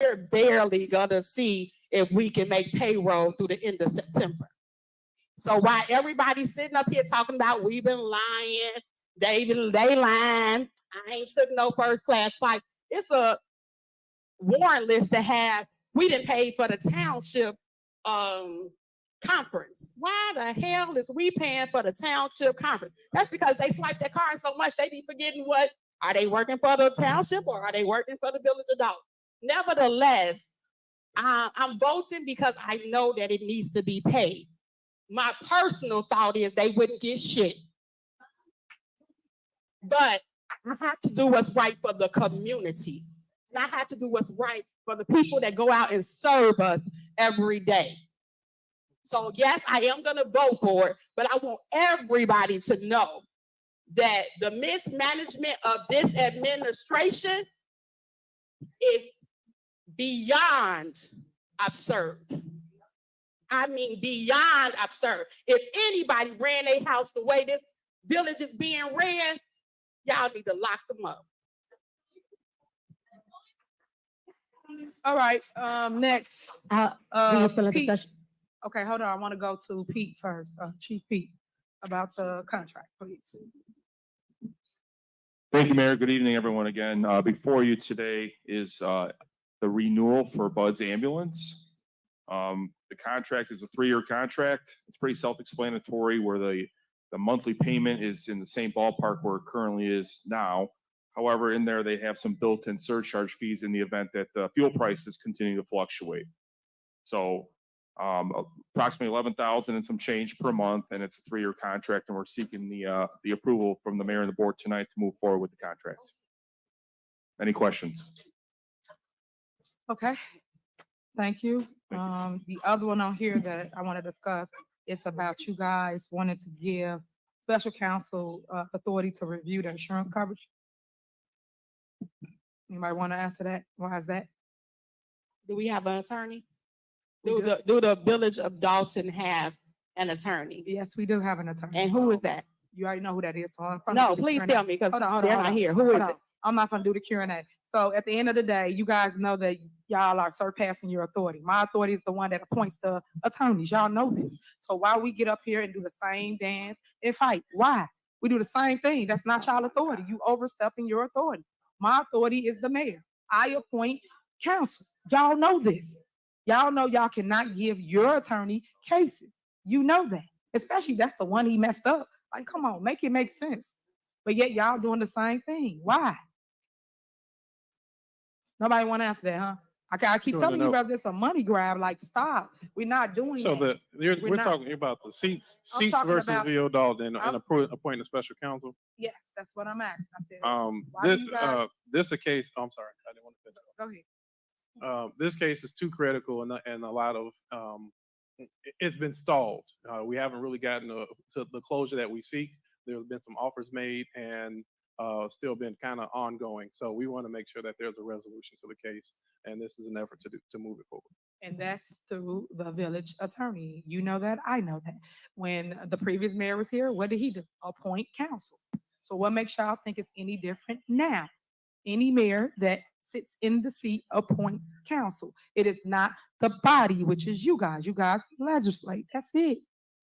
we're barely gonna see if we can make payroll through the end of September. So while everybody's sitting up here talking about we've been lying, they lying, I ain't took no first class flight. It's a warrant list to have. We didn't pay for the township conference. Why the hell is we paying for the township conference? That's because they swipe their card so much they be forgetting what, are they working for the township or are they working for the village of Dolton? Nevertheless, I'm voting because I know that it needs to be paid. My personal thought is they wouldn't get shit. But I have to do what's right for the community. And I have to do what's right for the people that go out and serve us every day. So yes, I am gonna vote for it, but I want everybody to know that the mismanagement of this administration is beyond absurd. I mean, beyond absurd. If anybody ran their house the way this village is being ran, y'all need to lock them up. All right, next. Pete. Okay, hold on. I want to go to Pete first, Chief Pete, about the contract, please. Thank you, Mayor. Good evening, everyone. Again, before you today is the renewal for Bud's ambulance. The contract is a 3-year contract. It's pretty self-explanatory where the monthly payment is in the same ballpark where it currently is now. However, in there, they have some built-in surcharge fees in the event that the fuel prices continue to fluctuate. So approximately $11,000 and some change per month, and it's a 3-year contract, and we're seeking the approval from the mayor and the board tonight to move forward with the contract. Any questions? Okay, thank you. The other one on here that I want to discuss is about you guys wanting to give special counsel authority to review the insurance coverage. Anybody want to answer that? Why is that? Do we have an attorney? Do the village of Dolton have an attorney? Yes, we do have an attorney. And who is that? You already know who that is. So no, please tell me because they're not here. Who is it? I'm not going to do the Q&A. So at the end of the day, you guys know that y'all are surpassing your authority. My authority is the one that appoints the attorneys. Y'all know this. So why we get up here and do the same dance and fight? Why? We do the same thing. That's not y'all authority. You overstepping your authority. My authority is the mayor. I appoint counsel. Y'all know this. Y'all know y'all cannot give your attorney cases. You know that. Especially that's the one he messed up. Like, come on, make it make sense. But yet y'all doing the same thing. Why? Nobody want to answer that, huh? I keep telling you guys it's a money grab. Like, stop. We're not doing that. We're talking about the seats versus VO Dalton and appointing a special counsel. Yes, that's what I'm asking. I said, this a case. Oh, I'm sorry, I didn't want to finish. Go ahead. This case is too critical and a lot of it's been stalled. We haven't really gotten to the closure that we seek. There's been some offers made and still been kind of ongoing. So we want to make sure that there's a resolution to the case, and this is an effort to move it forward. And that's through the village attorney. You know that, I know that. When the previous mayor was here, what did he do? Appoint counsel. So what makes y'all think it's any different now? Any mayor that sits in the seat appoints counsel. It is not the body, which is you guys. You guys legislate. That's it.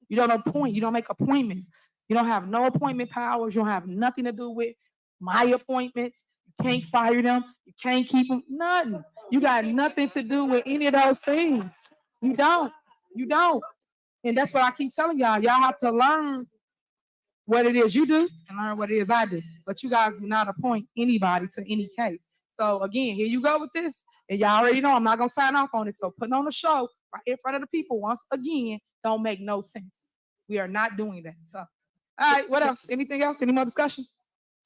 You don't appoint. You don't make appointments. You don't have no appointment powers. You don't have nothing to do with my appointments. You can't fire them. You can't keep them. Nothing. You got nothing to do with any of those things. You don't. You don't. And that's what I keep telling y'all. Y'all have to learn what it is you do and learn what it is I do. But you guys do not appoint anybody to any case. So again, here you go with this. And y'all already know I'm not going to sign off on it. So putting on a show right in front of the people once again don't make no sense. We are not doing that. So, all right, what else? Anything else? Any more discussion?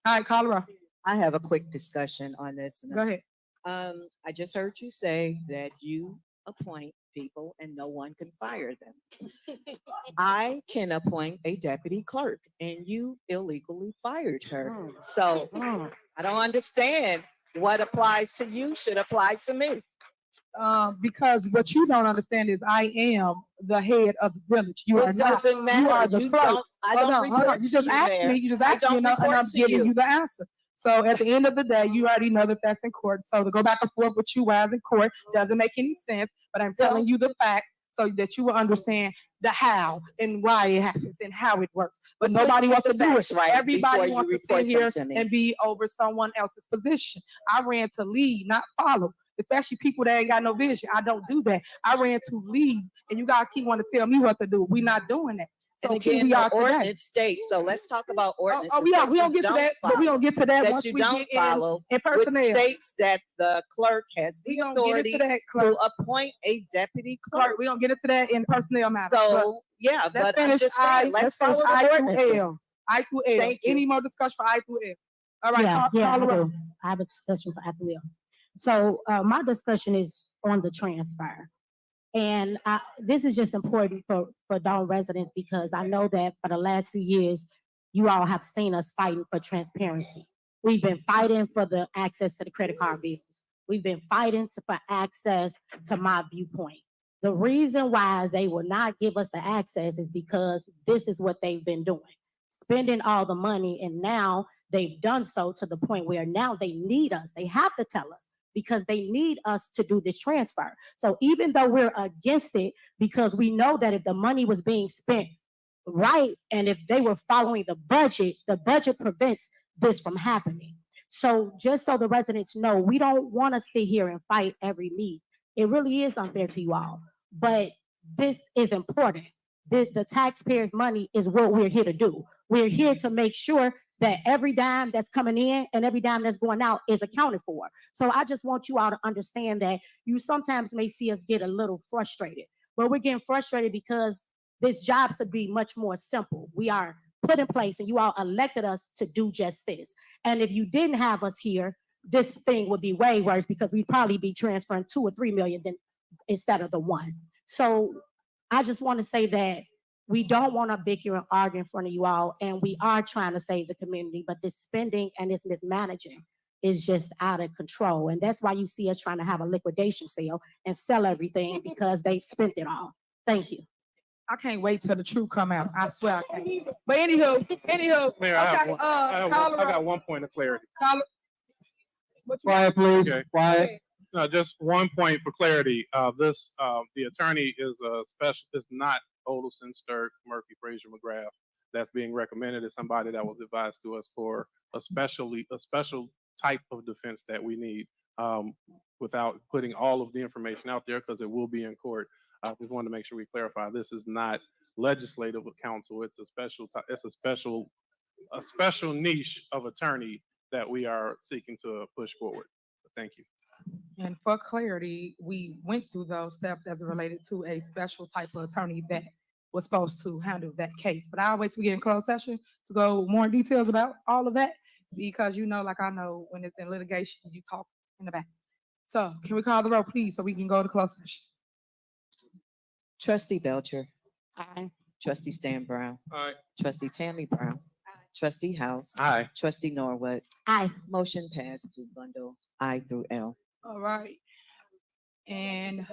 All right, Colorado. I have a quick discussion on this. Go ahead. I just heard you say that you appoint people and no one can fire them. I can appoint a deputy clerk and you illegally fired her. So I don't understand what applies to you should apply to me. Because what you don't understand is I am the head of the village. You are not. Matter. You are the clerk. I don't report You just asked me. You just asked me, and I'm giving you the answer. So at the end of the day, you already know that that's in court. So to go back and forth with you guys in court doesn't make any sense, but I'm telling you the facts so that you will understand the how and why it happens and how it works. But But nobody put wants the to do it. facts right Everybody before you wants to report sit them here to me. and be over someone else's position. I ran to lead, not follow. Especially people that ain't got no vision. I don't do that. I ran to lead, and you guys keep wanting to tell me what to do. We're not doing that. So And here again, we the are today. ordinance states, so let's talk about ordinance. We don't get to that, but we don't get to that That once you we don't get in follow, which personnel. states that the clerk has We the don't get authority into that, clerk. to appoint a deputy clerk. We don't get into that in personnel matters. But So, yeah, let's but I'm finish just I. saying, Let's let's finish follow I the through ordinances. L. I through L. Thank you. Any more discussion for I through L? All right. Yeah, call I the roll. do. I have a discussion for Apple. So my discussion is on the transfer. And this is just important for Dalton residents because I know that for the last few years, you all have seen us fighting for transparency. We've been fighting for the access to the credit card bills. We've been fighting for access to my viewpoint. The reason why they will not give us the access is because this is what they've been doing, spending all the money, and now they've done so to the point where now they need us. They have to tell us because they need us to do this transfer. So even though we're against it, because we know that if the money was being spent right and if they were following the budget prevents this from happening. So just so the residents know, we don't want to sit here and fight every meet. It really is unfair to you all, but this is important. The taxpayers' money is what we're here to do. We're here to make sure that every dime that's coming in and every dime that's going out is accounted for. So I just want you all to understand that you sometimes may see us get a little frustrated, but we're getting frustrated because this job should be much more simple. We are put in place and you all elected us to do just this. And if you didn't have us here, this thing would be way worse because we'd probably be transferring 2 or 3 million instead of the 1. So I just want to say that we don't want to bicker and argue in front of you all, and we are trying to save the community, but this spending and this mismanaging is just out of control. And that's why you see us trying to have a liquidation sale and sell everything because they've spent it all. Thank you. I can't wait till the truth come out. I swear I can't. But anywho, Mayor, I okay, I got one point of clarity. Quiet, please. Okay. Quiet. No, just one point for clarity. The attorney is not Olson, Sturk, Murphy, Frazier, McGrath. That's being recommended as somebody that was advised to us for a special type of defense that we need, without putting all of the information out there because it will be in court. I just wanted to make sure we clarify this is not legislative counsel. It's a special niche of attorney that we are seeking to push forward. Thank you. And for clarity, we went through those steps as it related to a special type of attorney that was supposed to handle that case. But I always get in closed session to go more in details about all of that because like I know when it's in litigation, you talk in the back. So can we call the roll, please, so we can go to closed session? Trustee Belcher, Aye. trustee Stan Brown, Aye. trustee Tammy Brown, trustee House, Aye. trustee Norwood. Aye. Motion passed to bundle I through L. All right. And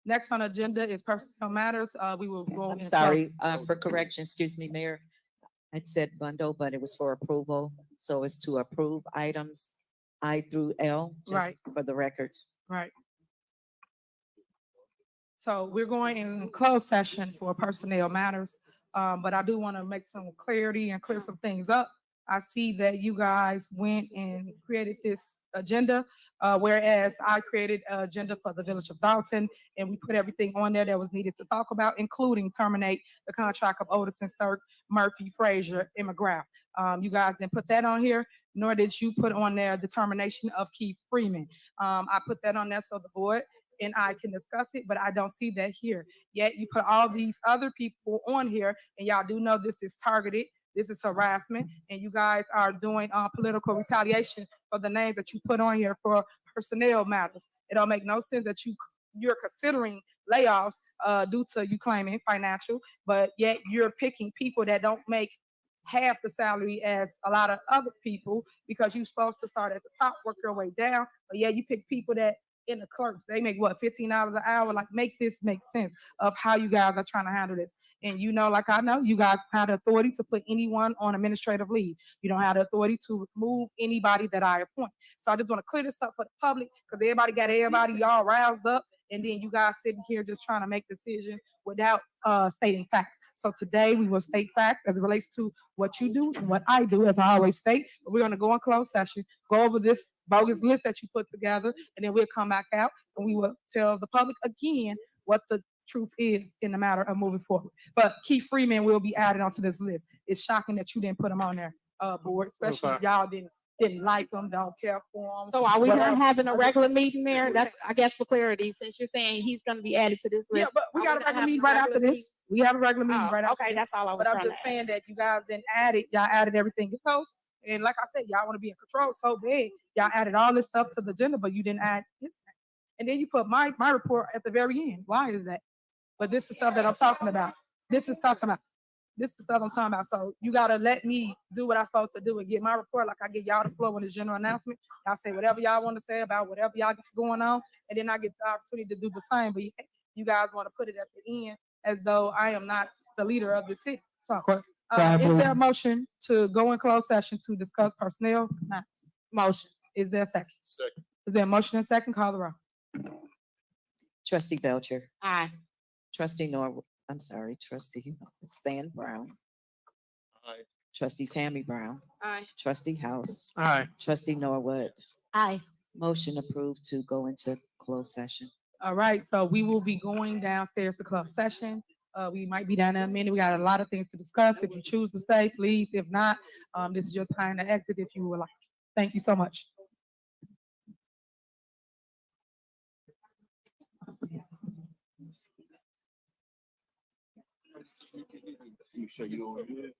next on the agenda is personnel matters. We will go. I'm sorry, for correction, excuse me, Mayor. I said bundle, but it was for approval. So it's to approve items I through L, just Right. for the records. Right. So we're going in closed session for personnel matters, but I do want to make some clarity and clear some things up. I see that you guys went and created this agenda, whereas I created an agenda for the Village of Dolton, and we put everything on there that was needed to talk about, including terminate the contract of Otis, Sturk, Murphy, Frazier, and McGrath. You guys didn't put that on here, nor did you put on there the termination of Keith Freeman. I put that on there so the board and I can discuss it, but I don't see that here. Yet you put all these other people on here, and y'all do know this is targeted. This is harassment, and you guys are doing political retaliation for the names that you put on here for personnel matters. It don't make no sense that you're considering layoffs due to you claiming financial, but yet you're picking people that don't make half the salary as a lot of other people because you're supposed to start at the top, work your way down. But yeah, you pick people that in the clerks, they make what, $15 an hour? Like, make this make sense of how you guys are trying to handle this. And you know, like I know, you guys have the authority to put anyone on administrative leave. You don't have the authority to remove anybody that I appoint. So I just want to clear this up for the public because everybody got everybody y'all roused up, and then you guys sitting here just trying to make decisions without stating facts. So today we will state facts as it relates to what you do and what I do, as I always state. But we're going to go in closed session, go over this bogus list that you put together, and then we'll come back out and we will tell the public again what the truth is in the matter of moving forward. But Keith Freeman will be added onto this list. It's shocking that you didn't put him on there, board, especially if y'all didn't like him, don't care for him. So are we whatever. not having a I just- regular meeting, Mayor? That's, I guess, for clarity, since you're saying he's gonna be added to this Yeah, list. but we Are got a not regular having meeting a right after regular this. We have a regular meeting Oh, right after okay, this. that's all I was But I'm trying just to saying ask. that you guys didn't add it. Y'all added everything else. And like I said, y'all want to be in control so bad. Y'all added all this stuff to the agenda, but you didn't add this thing. And then you put my report at the very end. Why is that? But this is stuff that I'm talking about. This is talking about. This is stuff I'm talking about. So you gotta let me do what I'm supposed to do and get my report like I get y'all the floor on this general announcement. Y'all say whatever y'all want to say about whatever y'all got going on, and then I get the opportunity to do the same. But you guys want to put it at the end as though I am not the leader of the city. So is there a motion to go in closed session to discuss personnel matters? Motion. Is there a second? Second. Is there a motion and second? Call the roll. Trustee Belcher, Aye. trustee trustee Stan Brown, Aye. trustee Tammy Brown, Aye. trustee House, Aye. trustee Norwood. Aye. Motion approved to go into closed session. All right, so we will be going downstairs to closed session. We might be down there in a minute. We got a lot of things to discuss. If you choose to stay, please. If not, this is your time to exit if you would like. Thank you so much. You sure you don't do it?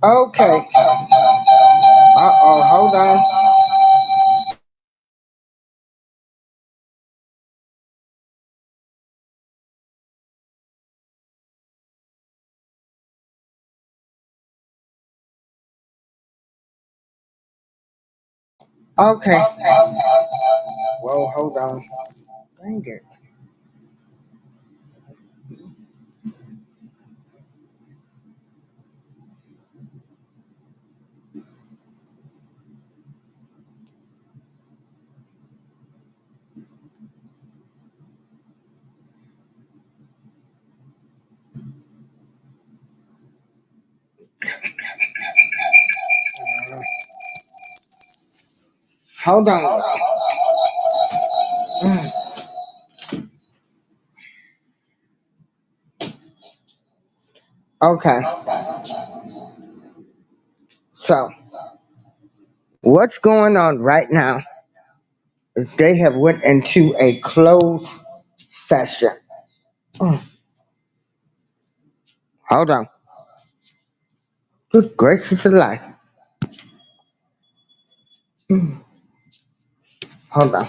Okay. Hold on. Okay. Whoa, hold on. Dang it. Hold on. Mm. Okay. So, what's going on right now is they have went into a closed session. Mm. Hold on. Good gracious alive. Mm. Hold on.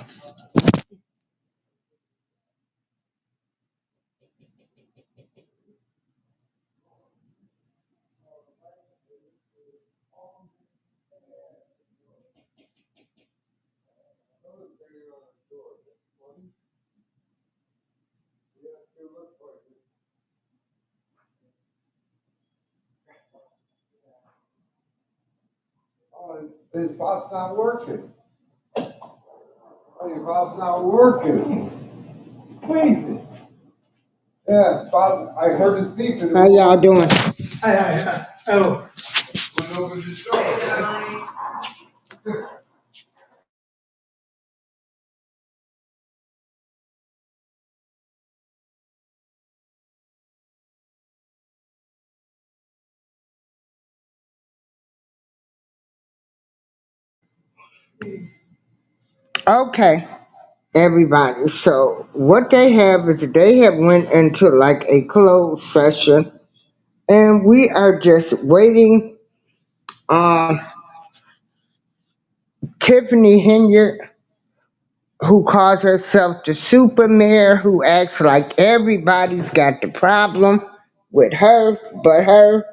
Oh, his pop's not working. Oh, your pop's not working. Crazy. Yeah, Bob, I heard his beep. And How y'all doing? Oh. Went over the store. Okay, everybody. So what they have is they have went into like a closed session, and we are just waiting on Tiffany Henyard, who calls herself the super mayor, who acts like everybody's got the problem with her but her.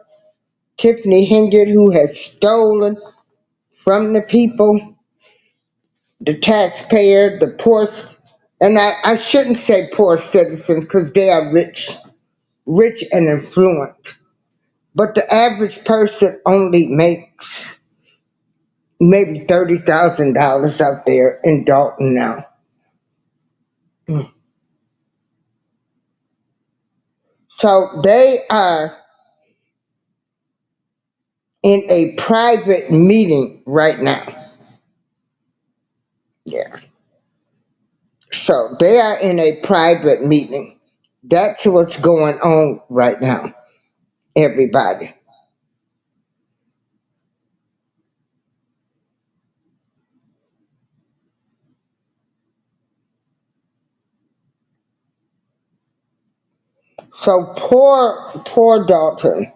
Tiffany Henyard, who has stolen from the people, the taxpayer, the poor, and I shouldn't say poor citizens because they are rich and influent. But the average person only makes maybe $30,000 out there in Dolton now. So they are in a private meeting right now. Yeah. So they are in a private meeting. That's what's going on right now, everybody. So poor Dalton.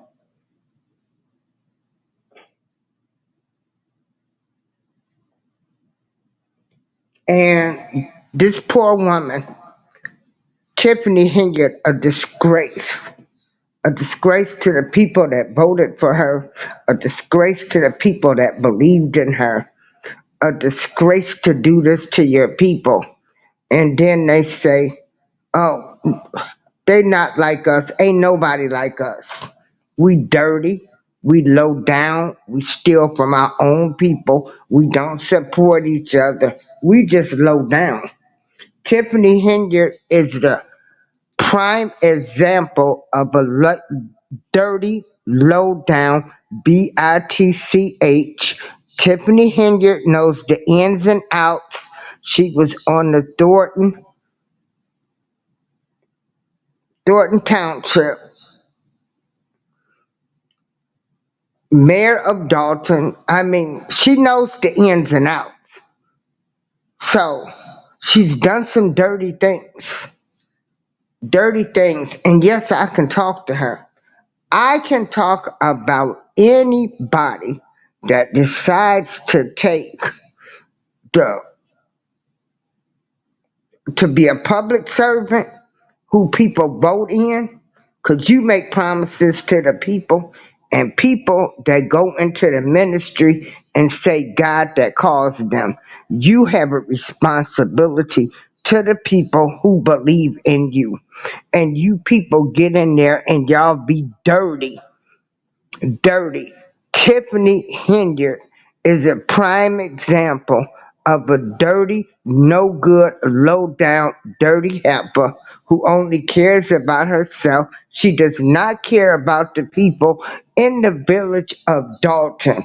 And this poor woman, Tiffany Henyard, a disgrace to the people that voted for her, a disgrace to the people that believed in her, a disgrace to do this to your people. And then they say, oh, they not like us, ain't nobody like us. We dirty, we low down, we steal from our own people, we don't support each other, we just low down. Tiffany Henyard is the prime example of a dirty, low down, bitch. Tiffany Henyard knows the ins and outs. She was on the Thornton Township, mayor of Dolton. I mean, she knows the ins and outs. So she's done some dirty things, and yes, I can talk to her. I can talk about anybody that decides to take the to be a public servant who people vote in, because you make promises to the people, and people that go into the ministry and say God that calls them. You have a responsibility to the people who believe in you. And you people get in there and y'all be dirty, dirty. Tiffany Henyard is a prime example of a dirty, no good, low down, dirty heifer who only cares about herself. She does not care about the people in the village of Dolton.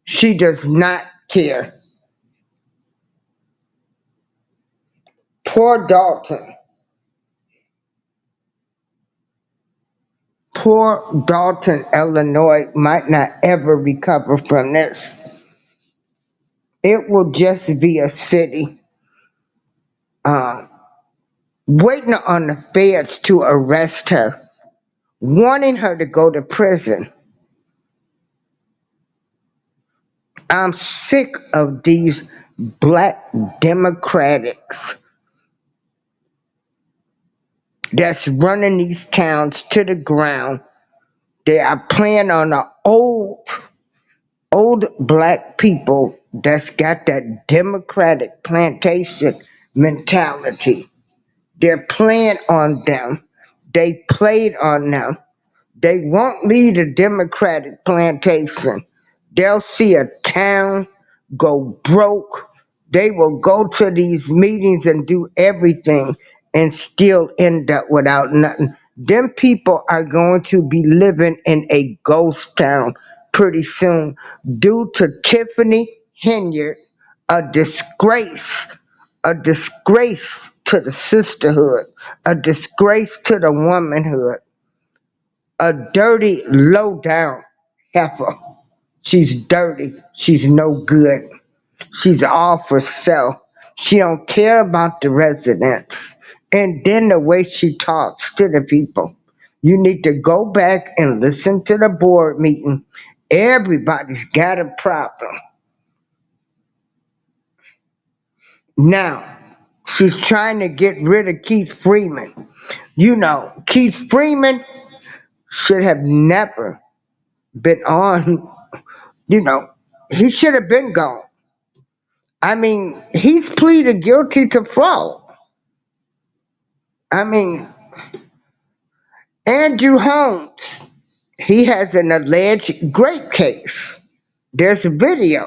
She does not care. Poor Dolton. Poor Dolton, Illinois might not ever recover from this. It will just be a city uh, waiting on the feds to arrest her, wanting her to go to prison. I'm sick of these black Democrats that's running these towns to the ground. They are playing on the old black people that's got that Democratic plantation mentality. They're playing on them. They played on them. They won't leave a Democratic plantation. They'll see a town go broke. They will go to these meetings and do everything and still end up without nothing. Them people are going to be living in a ghost town pretty soon due to Tiffany Henyard, a disgrace to the sisterhood, a disgrace to the womanhood, a dirty, low down heifer. She's dirty. She's no good. She's all for self. She don't care about the residents. And then the way she talks to the people. You need to go back and listen to the board meeting. Everybody's got a problem. Now, she's trying to get rid of Keith Freeman. You know, Keith Freeman should have never been on, you know, he should have been gone. I mean, he's pleaded guilty to fraud. I mean, Andrew Holmes, he has an alleged grape case. There's a video.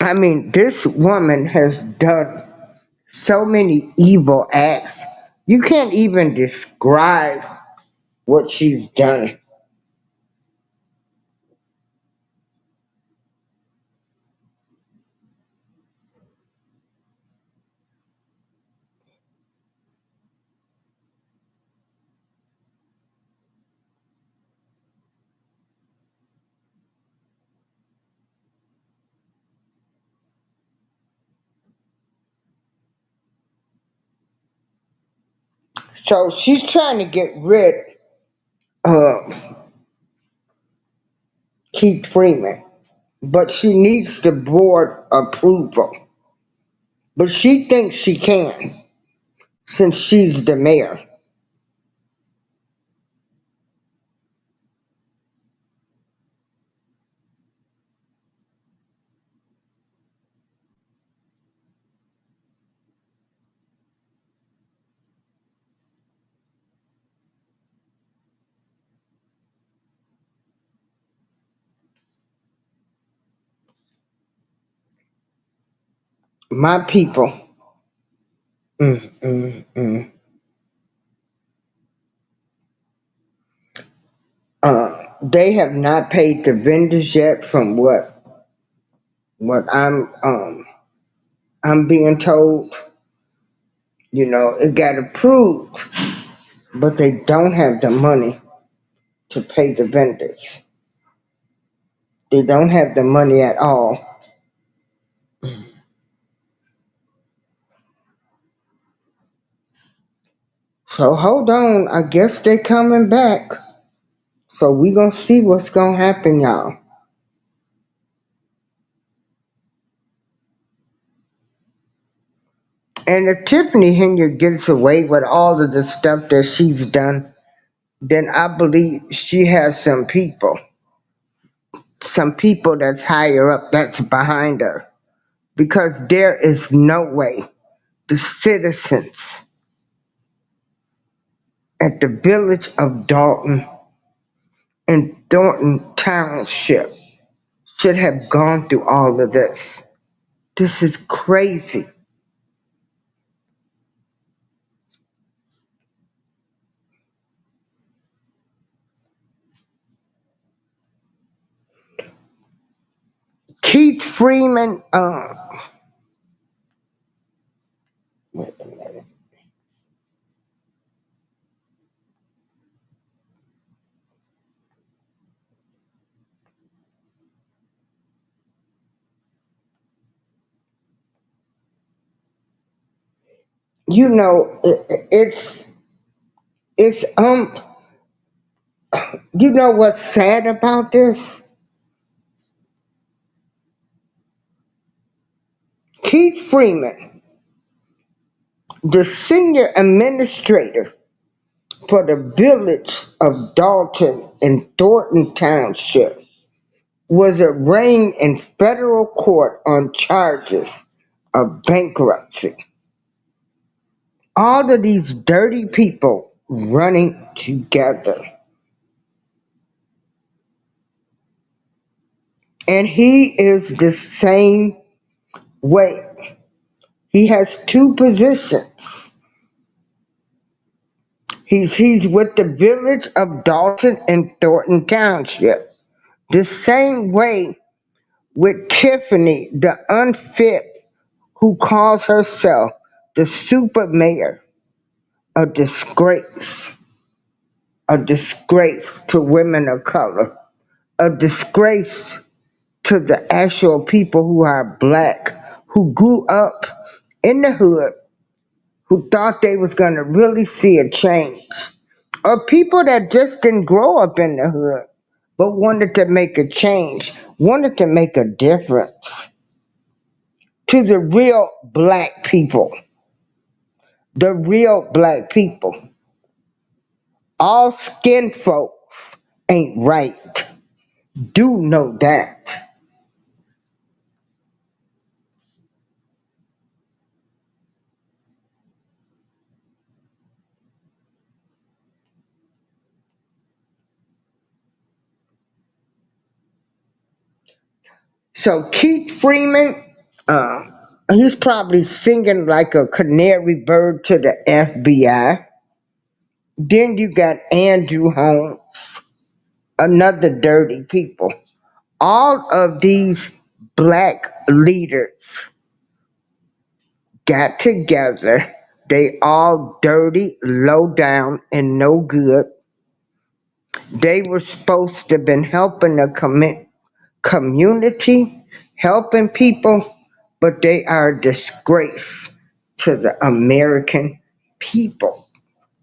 I mean, this woman has done so many evil acts. You can't even describe what she's done. So she's trying to get rid of Keith Freeman, but she needs the board approval. But she thinks she can since she's the mayor. My people, mm, mm, mm, they have not paid the vendors yet from what What I'm being told, it got approved, but they don't have the money to pay the vendors. They don't have the money at all. So hold on, I guess they coming back. So we gonna see what's gonna happen, y'all. And if Tiffany Henyard gets away with all of the stuff that she's done, then I believe she has some people that's higher up that's behind her. Because there is no way the citizens at the village of Dolton and Thornton Township should have gone through all of this. This is crazy. Keith Freeman, wait a minute. It's what's sad about this? Keith Freeman, the senior administrator for the village of Dolton in Thornton Township, was arraigned in federal court on charges of bankruptcy. All of these dirty people running together. And he is the same way. He has two positions. He's with the village of Dolton and Thornton Township. The same way with Tiffany, the unfit, who calls herself the super mayor. A disgrace to women of color, a disgrace to the actual people who are black, who grew up in the hood, who thought they was gonna really see a change, or people that just didn't grow up in the hood, but wanted to make a change, wanted to make a difference. To the real black people, the real black people. All skin folks ain't right. Do know that. So Keith Freeman, uh, he's probably singing like a canary bird to the FBI. Then you got Andrew Holmes, another dirty people. All of these black leaders got together. They all dirty, low down, and no good. They were supposed to have been helping the community, helping people, but they are a disgrace to the American people.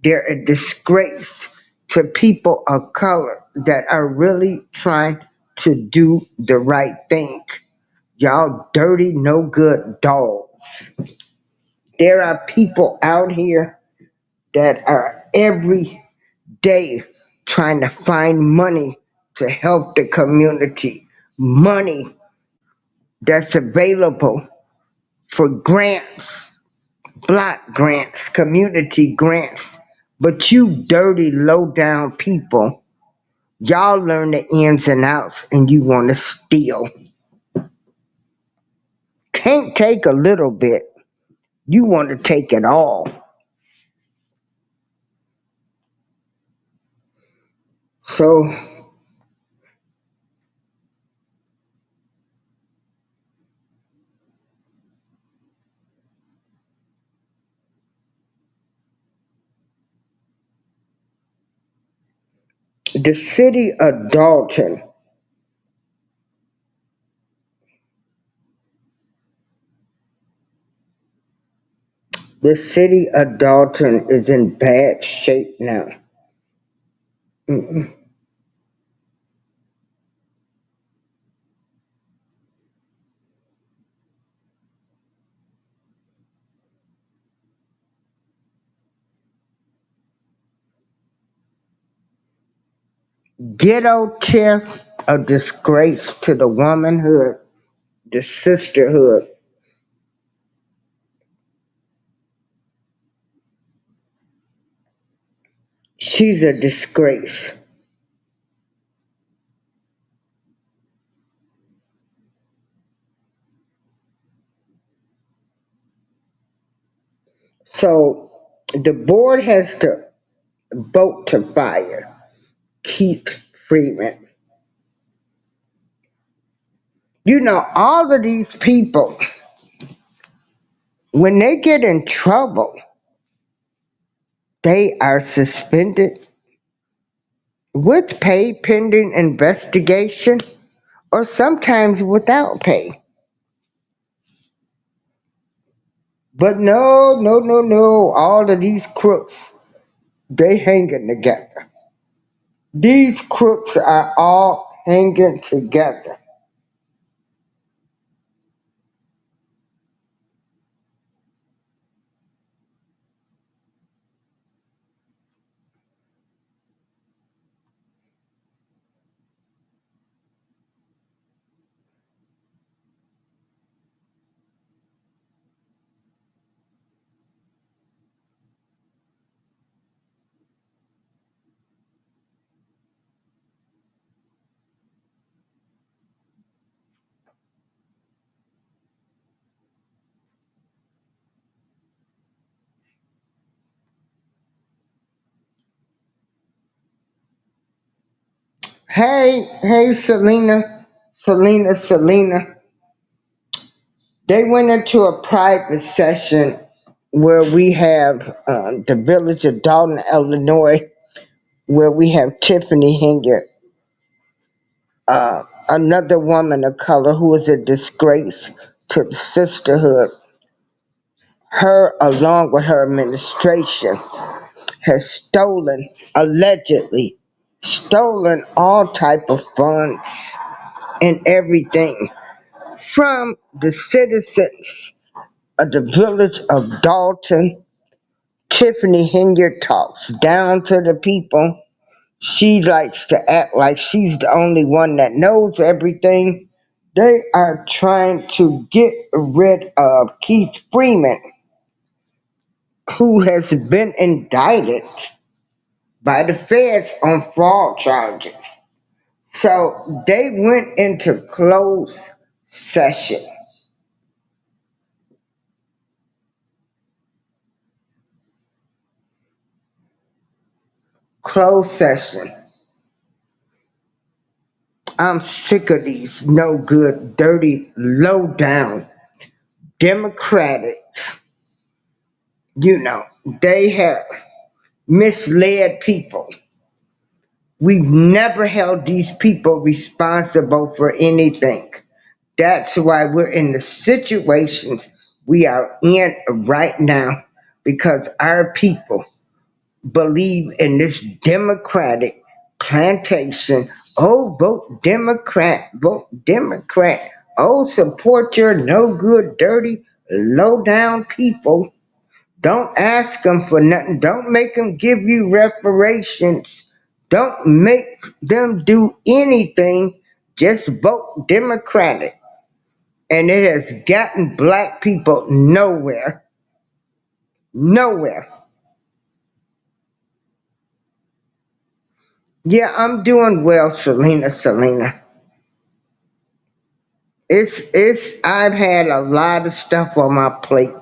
They're a disgrace to people of color that are really trying to do the right thing. Y'all dirty, no good dogs. There are people out here that are every day trying to find money to help the community. Money that's available for grants, block grants, community grants. But you dirty, low down people, y'all learn the ins and outs and you want to steal. Can't take a little bit, you want to take it all. So the city of Dolton, the city of Dolton is in bad shape now. Mm-mm. Ghetto Tiff, a disgrace to the womanhood, the sisterhood. She's a disgrace. So the board has to vote to fire Keith Freeman. You know, all of these people, when they get in trouble, they are suspended with pay pending investigation or sometimes without pay. But no, no, no, no, all of these crooks, they hanging together. These crooks are all hanging together. Hey, Selena. They went into a private session where we have the village of Dolton, Illinois, where we have Tiffany Henyard, another woman of color who is a disgrace to the sisterhood. Her, along with her administration, has allegedly stolen all type of funds and everything from the citizens of the village of Dolton. Tiffany Henyard talks down to the people. She likes to act like she's the only one that knows everything. They are trying to get rid of Keith Freeman, who has been indicted by the feds on fraud charges. So they went into closed session. Closed session. I'm sick of these no good, dirty, low down Democrats. You know, they have misled people. We've never held these people responsible for anything. That's why we're in the situations we are in right now, because our people believe in this democratic plantation. Oh, vote Democrat, vote Democrat. Oh, support your no good, dirty, low down people. Don't ask them for nothing. Don't make them give you reparations. Don't make them do anything. Just vote Democratic. And it has gotten black people nowhere. Nowhere. Yeah, I'm doing well, Selena. I've had a lot of stuff on my plate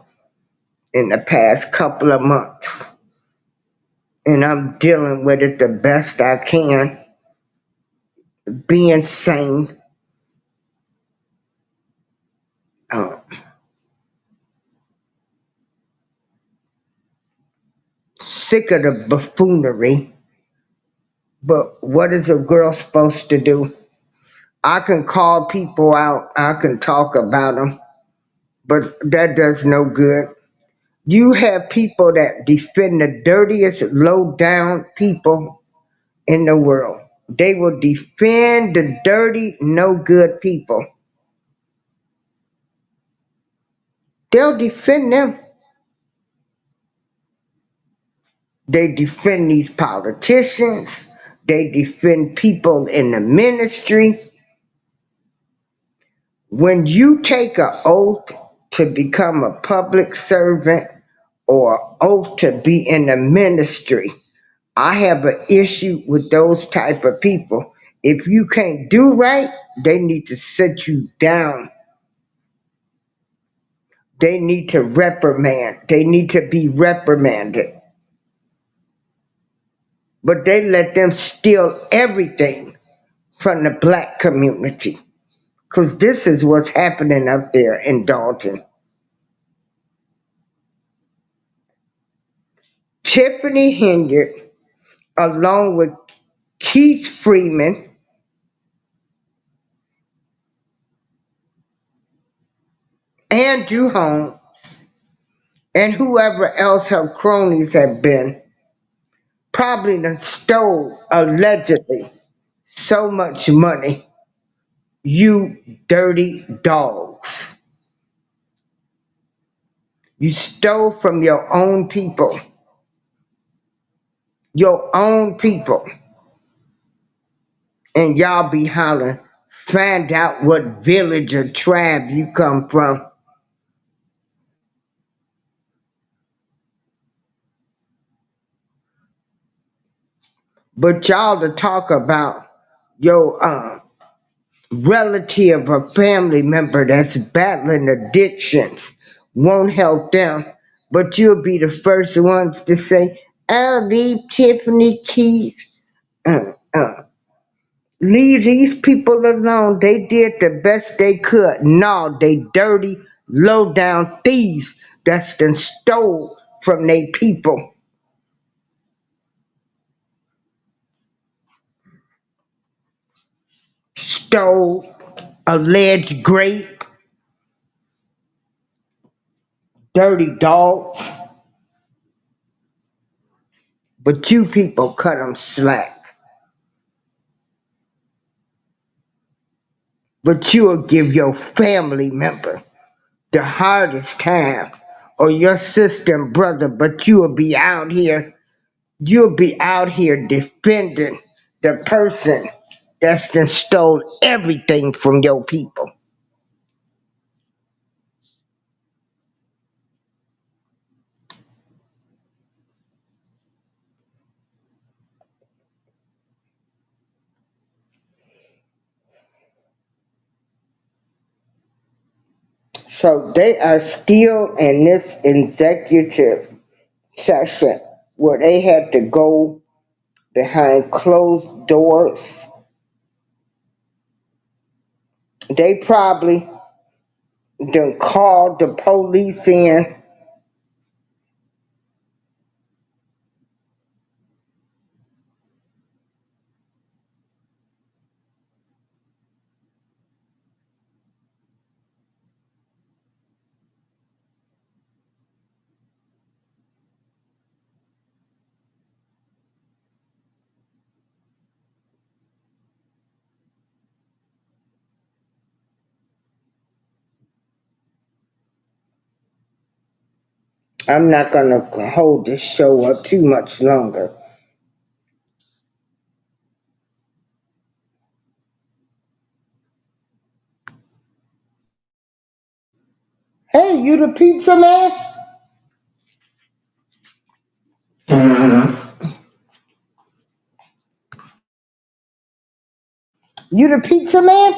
in the past couple of months. And I'm dealing with it the best I can, being sane. Uh, Sick of the buffoonery. But what is a girl supposed to do? I can call people out, I can talk about them, but that does no good. You have people that defend the dirtiest, low down people in the world. They will defend the dirty, no good people. They'll defend them. They defend these politicians. They defend people in the ministry. When you take an oath to become a public servant or oath to be in the ministry, I have an issue with those type of people. If you can't do right, they need to sit you down. They need to reprimand. They need to be reprimanded. But they let them steal everything from the black community. Because this is what's happening up there in Dolton. Tiffany Henyard, along with Keith Freeman, Andrew Holmes, and whoever else her cronies have been, probably done stole, allegedly, so much money. You dirty dogs. You stole from your own people. Your own people. And y'all be hollering, find out what village or tribe you come from. But y'all to talk about your relative or family member that's battling addictions won't help them, but you'll be the first ones to say, "I'll leave Tiffany Keith. Uh, uh, leave these people alone. They did the best they could." No, they dirty, low down thieves that's done stole from they people. Stole, alleged grape, dirty dogs. But you people cut them slack. But you'll give your family member the hardest time, or your sister and brother, but you'll be out here defending the person that's done stole everything from your people. So they are still in this executive session where they had to go behind closed doors. They probably done called the police in. I'm not gonna hold this show up too much longer. Hey, you the pizza man? You the pizza man?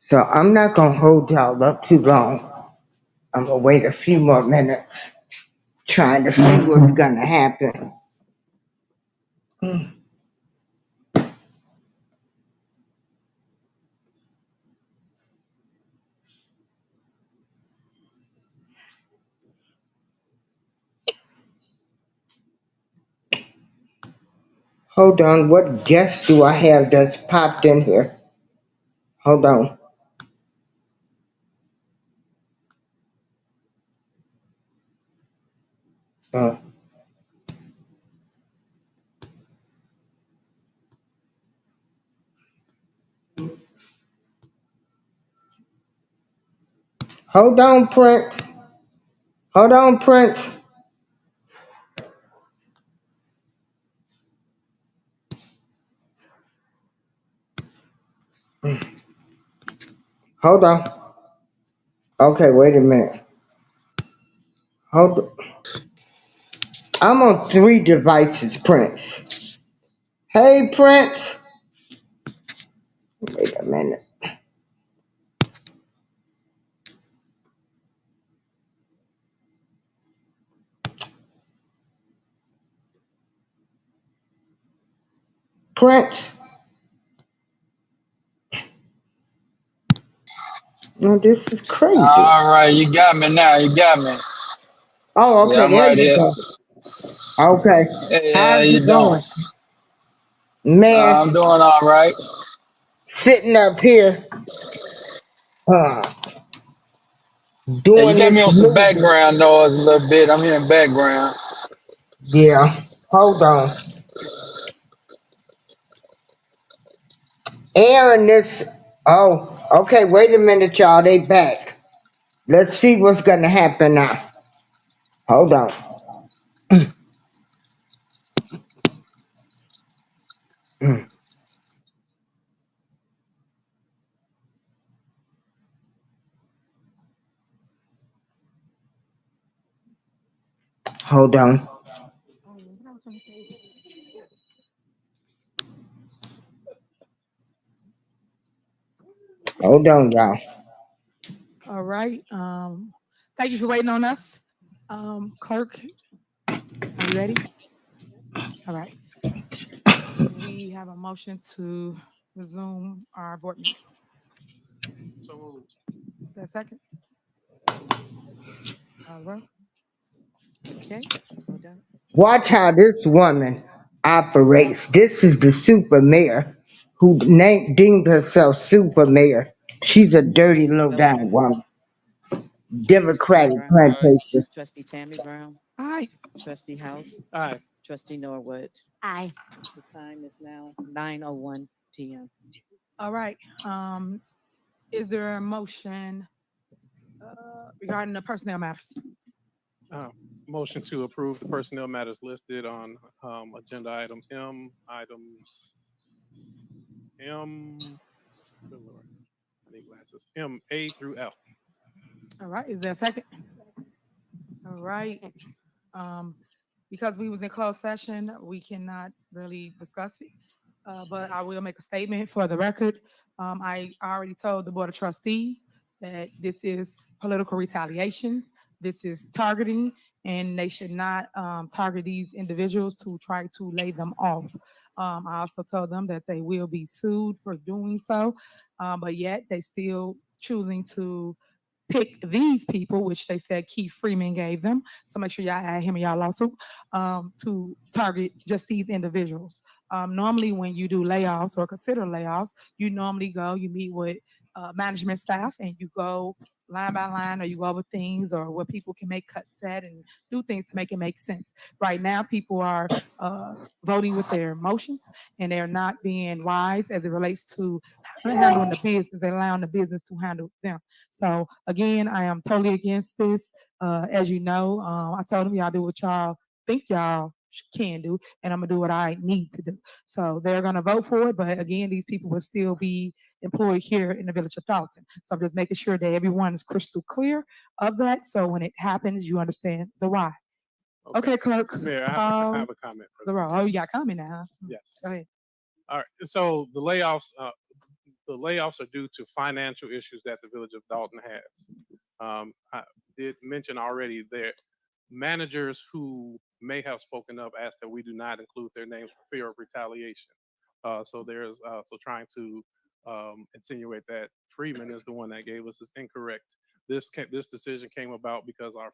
So I'm not gonna hold y'all up too long. I'm gonna wait a few more minutes, trying to see what's gonna happen. Hold on, what guest do I have that's popped in here? Hold on. Uh, hold on, Prince. Hold on, Prince. Hold on. Okay, wait a minute. Hold on. I'm on 3 devices, Prince. Hey, Prince. Wait a minute. Prince. No, this is crazy. All right, you got me now. You got me. Oh, Yeah, okay, I'm there right you here. go. Okay. Hey, how How's you it doing? going? Man, I'm doing all right. sitting up here, uh, Yeah, you doing got me this on some movie. background noise a little bit. I'm hearing background. Yeah. Hold on. Aaron, this. Oh, okay, wait a minute, y'all. They back. Let's see what's gonna happen now. Hold on. Hold on. Hold on, y'all. All right. Thank you for waiting on us. Clerk, are you ready? All right. We have a motion to resume our board meeting. So moved. Is there a second? Roll. Okay, hold on. Watch how this woman operates. This is the super mayor who deemed herself super mayor. She's a dirty Trustee little damn Dolton, woman. trustee Steve Democratic Brown, Aye. plantation. trustee Tammy Brown, Aye. trustee House, Aye. trustee Norwood. Aye. The time is now 9:01 p.m. All right. Is there a motion regarding the personnel matters? Uh, Motion to approve the personnel matters listed on agenda item M, items M, good Lord, I need glasses, M, A through F. All right. Is there a second? All right. Um, because we was in closed session, we cannot really discuss it. But I will make a statement for the record. I already told the Board of Trustee that this is political retaliation. This is targeting, and they should not target these individuals to try to lay them off. I also told them that they will be sued for doing so, but yet they still choosing to pick these people, which they said Keith Freeman gave them. So make sure y'all add him in y'all lawsuit to target just these individuals. Normally, when you do layoffs or consider layoffs, you normally go, you meet with management staff, and you go line by line, or you go over things, or where people can make cuts at and do things to make it make sense. Right now, people are voting with their emotions, and they're not being wise as it relates to handling the business and allowing the business to handle them. So again, I am totally against this. As you know, I told them y'all do what y'all think y'all can do, and I'm gonna do what I need to do. So they're gonna vote for it, but again, these people will still be employed here in the village of Dolton. So I'm just making sure that everyone is crystal clear of that. So when it happens, you understand the why. Okay, clerk, Mayor, I call have a comment. For the roll. Oh, you got a comment now, huh? Yes. Go ahead. All right. So the layoffs, layoffs are due to financial issues that the village of Dolton has. I did mention already that managers who may have spoken up asked that we do not include their names for fear of retaliation. So there's so trying to insinuate that Freeman is the one that gave us is incorrect. This decision came about because our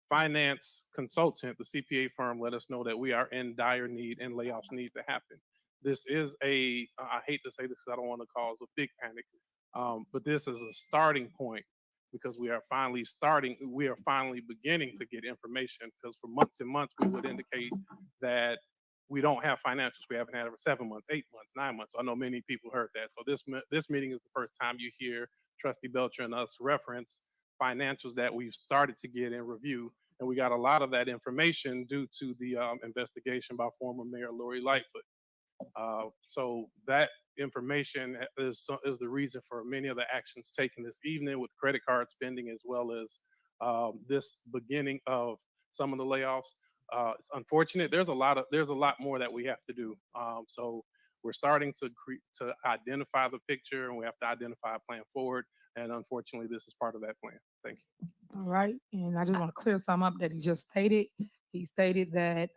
finance consultant, the CPA firm, let us know that we are in dire need and layoffs need to happen. This is I hate to say this because I don't want to cause a big panic, but this is a starting point because we are finally beginning to get information, because for months and months we would indicate that we don't have financials. We haven't had it for 7 months, 8 months, 9 months. So I know many people heard that. So this meeting is the first time you hear Trustee Belcher and us reference financials that we've started to get in review. And we got a lot of that information due to the investigation by former Mayor Lori Lightfoot. So that information is the reason for many of the actions taken this evening with credit card spending, as well as this beginning of some of the layoffs. It's unfortunate. There's a lot more that we have to do. So we're starting to identify the picture, and we have to identify a plan forward. And unfortunately, this is part of that plan. Thank you. All right, and I just want to clear some up that he just stated. He stated that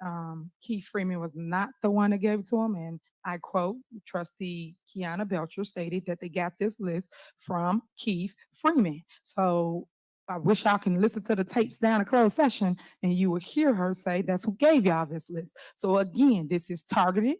Keith Freeman was not the one that gave it to him, and I quote, Trustee Kiana Belcher stated that they got this list from Keith Freeman. So I wish y'all can listen to the tapes down a closed session, and you will hear her say that's who gave y'all this list. So again, this is targeted.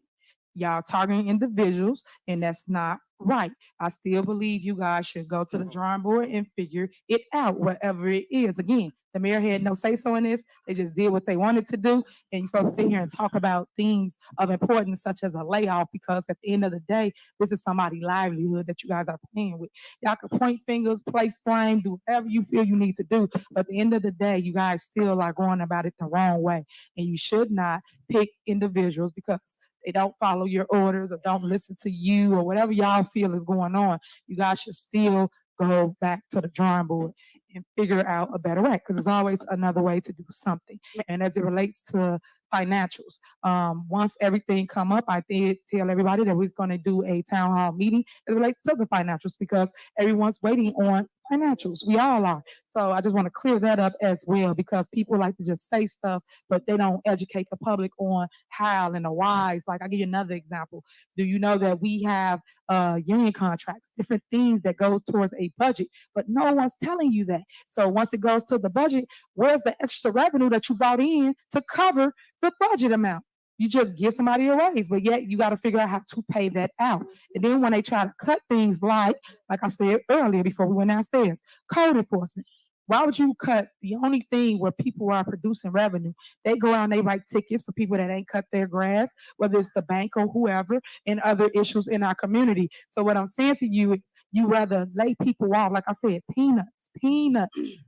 Y'all targeting individuals, and that's not right. I still believe you guys should go to the drawing board and figure it out, whatever it is. Again, the mayor had no say-so in this. They just did what they wanted to do, and you're supposed to sit here and talk about things of importance such as a layoff, because at the end of the day, this is somebody's livelihood that you guys are playing with. Y'all can point fingers, place blame, do whatever you feel you need to do, but at the end of the day, you guys still are going about it the wrong way, and you should not pick individuals because they don't follow your orders or don't listen to you or whatever y'all feel is going on. You guys should still go back to the drawing board and figure out a better way, because there's always another way to do something. And as it relates to financials, once everything come up, I did tell everybody that we're going to do a town hall meeting as it relates to the financials, because everyone's waiting on financials. We all are. So I just want to clear that up as well, because people like to just say stuff, but they don't educate the public on how and the whys. Like, I'll give you another example. Do you know that we have union contracts, different things that goes towards a budget, but no one's telling you that. So once it goes to the budget, where's the extra revenue that you brought in to cover the budget amount? You just give somebody a raise, but yet you got to figure out how to pay that out. And then when they try to cut things like I said earlier before we went downstairs, code enforcement. Why would you cut the only thing where people are producing revenue? They go out and they write tickets for people that ain't cut their grass, whether it's the bank or whoever, and other issues in our community. So what I'm saying to you is, you rather lay people off, like I said, peanuts,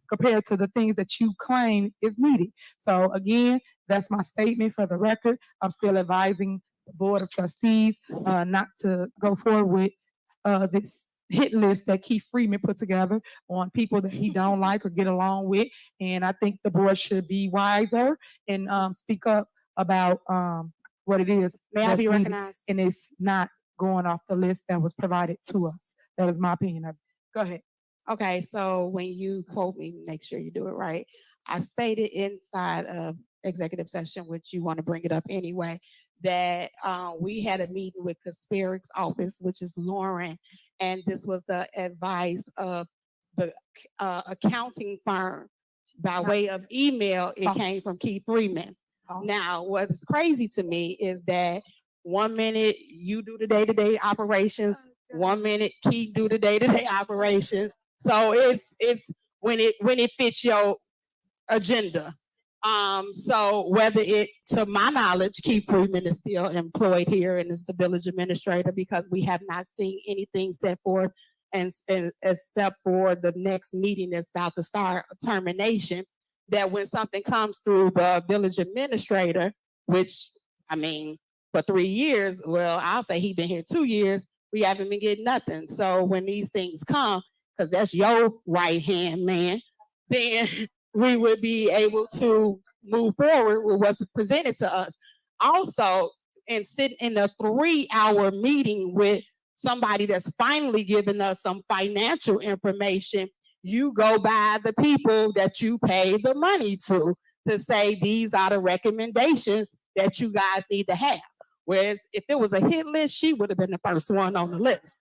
compared to the things that you claim is needed. So again, that's my statement for the record. I'm still advising the Board of Trustees not to go forward with this hit list that Keith Freeman put together on people that he don't like or get along with. And I think the board should be wiser and speak up about what it is. May I that's be needed. recognized? And it's not going off the list that was provided to us. That is my opinion of it. Go ahead. Okay, so when you quote me, make sure you do it right. I stated inside of executive session, which you want to bring it up anyway, that we had a meeting with Kasperik's office, which is Lauren, and this was the advice of the accounting firm by way of email. It came from Keith Freeman. Now, what's crazy to me is that 1 minute you do the day-to-day operations, 1 minute Keith do the day-to-day operations. So it's when it fits your agenda. So whether it, to my knowledge, Keith Freeman is still employed here and is the village administrator, because we have not seen anything set forth and except for the next meeting that's about to start, termination, that when something comes through the village administrator, which, I mean, for 3 years, well, I'll say he's been here 2 years, we haven't been getting nothing. So when these things come, because that's your right-hand man, then we would be able to move forward with what's presented to us. Also, and sit in a 3-hour meeting with somebody that's finally giving us some financial information, you go by the people that you pay the money to say these are the recommendations that you guys need to have. Whereas if it was a hit list, she would have been the first one on the list.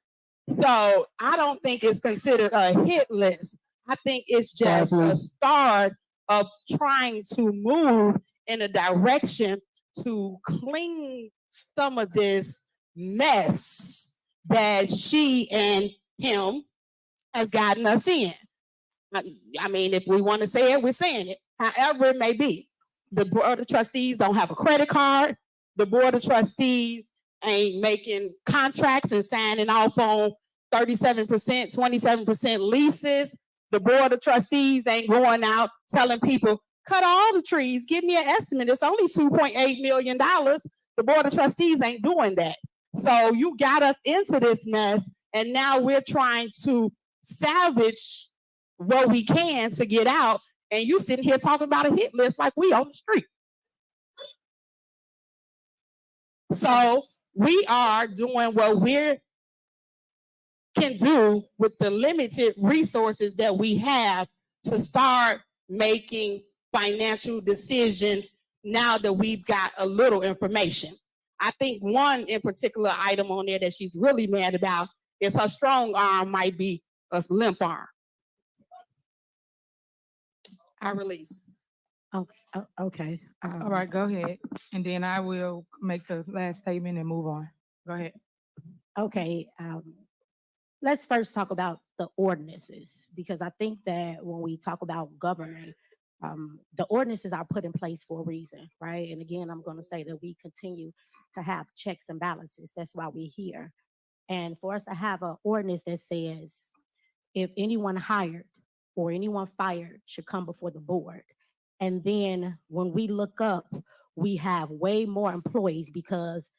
So I don't think it's considered a hit list. I think it's just a start of trying to move in a direction to clean some of this mess that she and him has gotten us in. I mean, if we want to say it, we're saying it. However it may be. The board of trustees don't have a credit card. The board of trustees ain't making contracts and signing off on 37%, 27% leases. The board of trustees ain't going out telling people, cut all the trees, give me an estimate. It's only $2.8 million. The board of trustees ain't doing that. So you got us into this mess, and now we're trying to salvage what we can to get out, and you sitting here talking about a hit list like we on the street. So we are doing what we can do with the limited resources that we have to start making financial decisions now that we've got a little information. I think one in particular item on there that she's really mad about is her strong arm might be a limp arm. I release. Okay. All right, go ahead. And then I will make the last statement and move on. Go ahead. Okay. Let's first talk about the ordinances, because I think that when we talk about governing, the ordinances are put in place for a reason, right? And again, I'm going to say that we continue to have checks and balances. That's why we're here. And for us to have an ordinance that says if anyone hired or anyone fired should come before the board. And then when we look up, we have way more employees because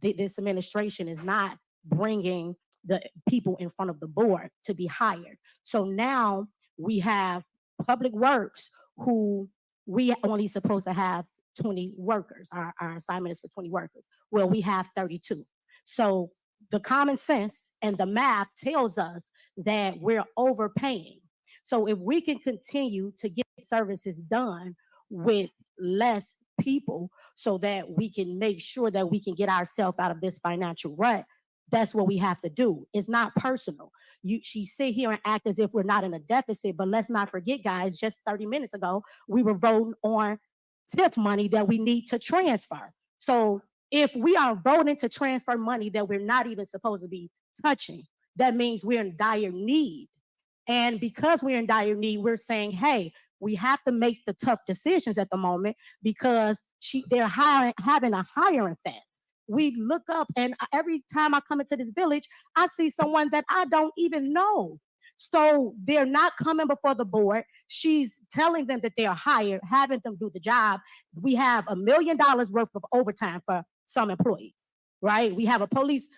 this administration is not bringing the people in front of the board to be hired. So now we have Public Works who we only supposed to have 20 workers. Our assignment is for 20 workers. Well, we have 32. So the common sense and the math tells us that we're overpaying. So if we can continue to get services done with less people so that we can make sure that we can get ourselves out of this financial rut, that's what we have to do. It's not personal. She sit here and act as if we're not in a deficit, but let's not forget, guys, just 30 minutes ago, we were voting on TIF money that we need to transfer. So if we are voting to transfer money that we're not even supposed to be touching, that means we're in dire need. And because we're in dire need, we're saying, hey, we have to make the tough decisions at the moment because they're having a hiring fest. We look up, and every time I come into this village, I see someone that I don't even know. So they're not coming before the board. She's telling them that they are hired, having them do the job. We have $1 million worth of overtime for some employees, right? We have a police,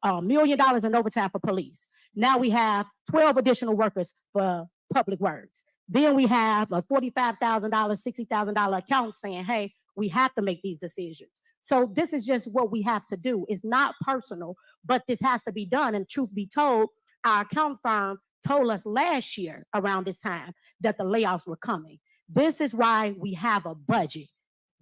$1 million in overtime for police. Now we have 12 additional workers for Public Works. Then we have a $45,000, $60,000 account saying, hey, we have to make these decisions. So this is just what we have to do. It's not personal, but this has to be done. And truth be told, our account firm told us last year around this time that the layoffs were coming. This is why we have a budget.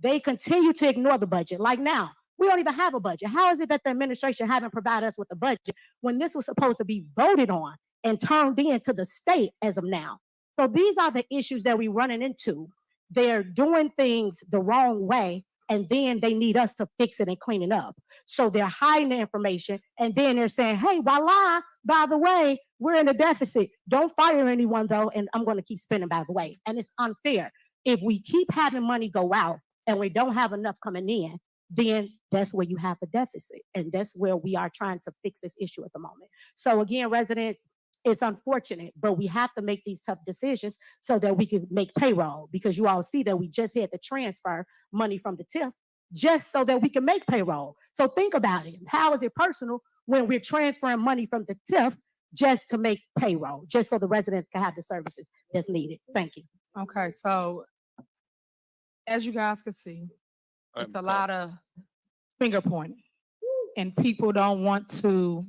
They continue to ignore the budget. Like now, we don't even have a budget. How is it that the administration haven't provided us with a budget when this was supposed to be voted on and turned into the state as of now? So these are the issues that we're running into. They're doing things the wrong way, and then they need us to fix it and clean it up. So they're hiding the information, and then they're saying, hey, voila, by the way, we're in a deficit. Don't fire anyone, though, and I'm going to keep spending, by the way. And it's unfair. If we keep having money go out and we don't have enough coming in, then that's where you have a deficit. And that's where we are trying to fix this issue at the moment. So again, residents, it's unfortunate, but we have to make these tough decisions so that we can make payroll, because you all see that we just had to transfer money from the TIF just so that we can make payroll. So think about it. How is it personal when we're transferring money from the TIF just to make payroll, just so the residents can have the services that's needed? Thank you. Okay, so as you guys can see, it's a lot of finger pointing. and people don't want to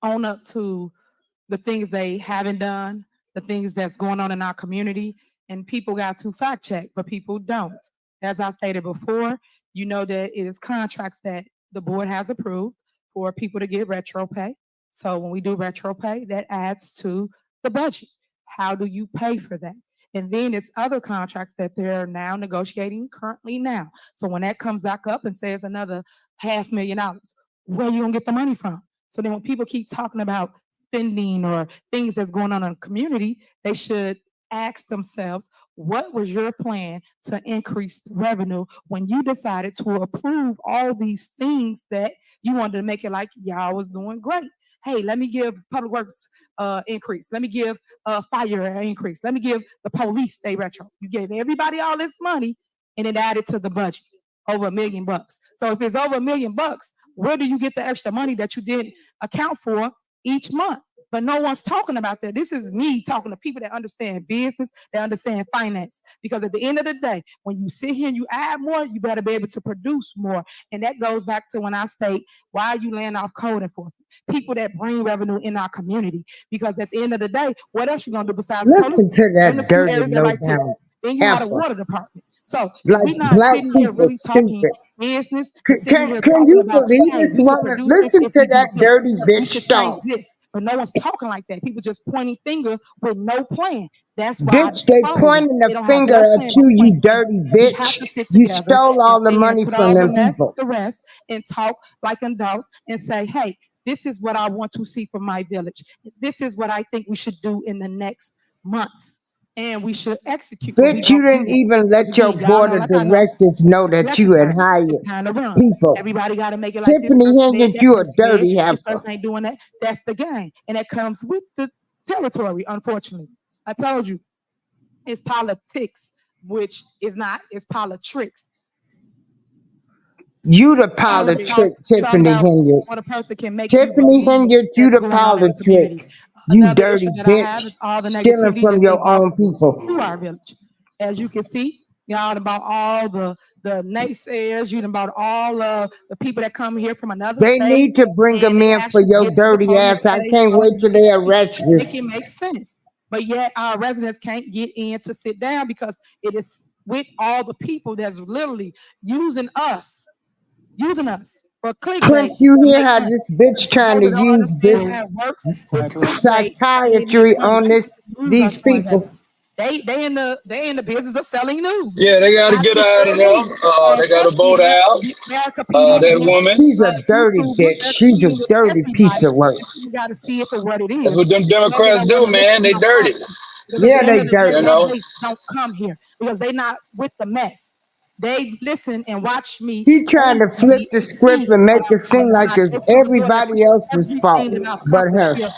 own up to the things they haven't done, the things that's going on in our community, and people got to fact check, but people don't. As I stated before, you know that it is contracts that the board has approved for people to get retro pay. So when we do retro pay, that adds to the budget. How do you pay for that? And then it's other contracts that they're now negotiating currently now. So when that comes back up and says another $500,000, where you gonna get the money from? So then when people keep talking about spending or things that's going on in the community, they should ask themselves, what was your plan to increase the revenue when you decided to approve all these things that you wanted to make it like y'all was doing great? Hey, let me give public works increase. Let me give fire an increase. Let me give the police stay retro. You gave everybody all this money and it added to the budget over $1 million. So if it's over $1 million, where do you get the extra money that you didn't account for each month? But no one's talking about that. This is me talking to people that understand business, that understand finance. Because at the end of the day, when you sit here and you add more, you better be able to produce more. And that goes back to when I state, why are you laying off code enforcement? People that bring revenue in our community. Because at the end of the day, what else you gonna do besides the police? Listen to In the that few dirty areas that low like Texas. down Then you have a heifer. water department. So if Like we're not black sitting here people really talking stupid. business, and sitting here Can talking you about, believe hey, this we can woman? produce this Listen if to we do that this. dirty We bitch should change talk. this, but no one's talking like that. People just pointing finger with no plan. That's why Bitch, they I fire them. pointing They the don't have finger no at plan but you, point you dirty fingers. We have bitch. to sit You together stole and all the sit here and money put from all the them mess people. to rest and talk like adults and say, hey, this is what I want to see from my village. This is what I think we should do in the next months. And we should execute, but we Bitch, you don't do didn't that. even Because let your again, y'all board know, of like I know, directors know it's that you election had time. hired It's time to run. people. Everybody got to make it like this Tiffany person did, Henyard, that you a person did. dirty This heifer. person ain't doing that. That's the game. And it comes with the territory, unfortunately. I told you, it's politics, which is not, it's politics. You the It's all about, politrick, it's all Tiffany about Henyard. what a person can make you Tiffany believe Henyard, you that's the going on in the politrick. community. You Another dirty issue that I have bitch. is all the Stealing negativity from that they your brought own people. to our village. As you can see, y'all about all the naysayers, you about all the people that come here from another They state need to bring and them they in for actually your get to the dirty podium and ass. I say can't all wait till these they things. arrest you. Make it make sense. But yet our residents can't get in to sit down because it is with all the people that's literally using us for clickbait Prince, you to hear make how money. this bitch trying to People don't use understand this how it works with clickbait and they make psychiatry money. on People use these us for people. investment. They in the business of selling news. Yeah, they got to How do get you out of sell there. news? So They got to unfortunately, vote out. America PD That with woman. She's a dirty YouTubers bitch. that's She's a competing with dirty piece everybody, of work. and people got to see it for what it That's is. what them And maybe Democrats don't do, want to listen man. to They no dirty. politics. Because at Yeah, the end they of the day, You dirty. my know. base don't come here because they not with the mess. They listen and watch me She trying on to flip TV the and see script and what make I'm it doing. seem And when like I it's go to the door, they everybody appreciate else's fault everything that I but accomplish her. here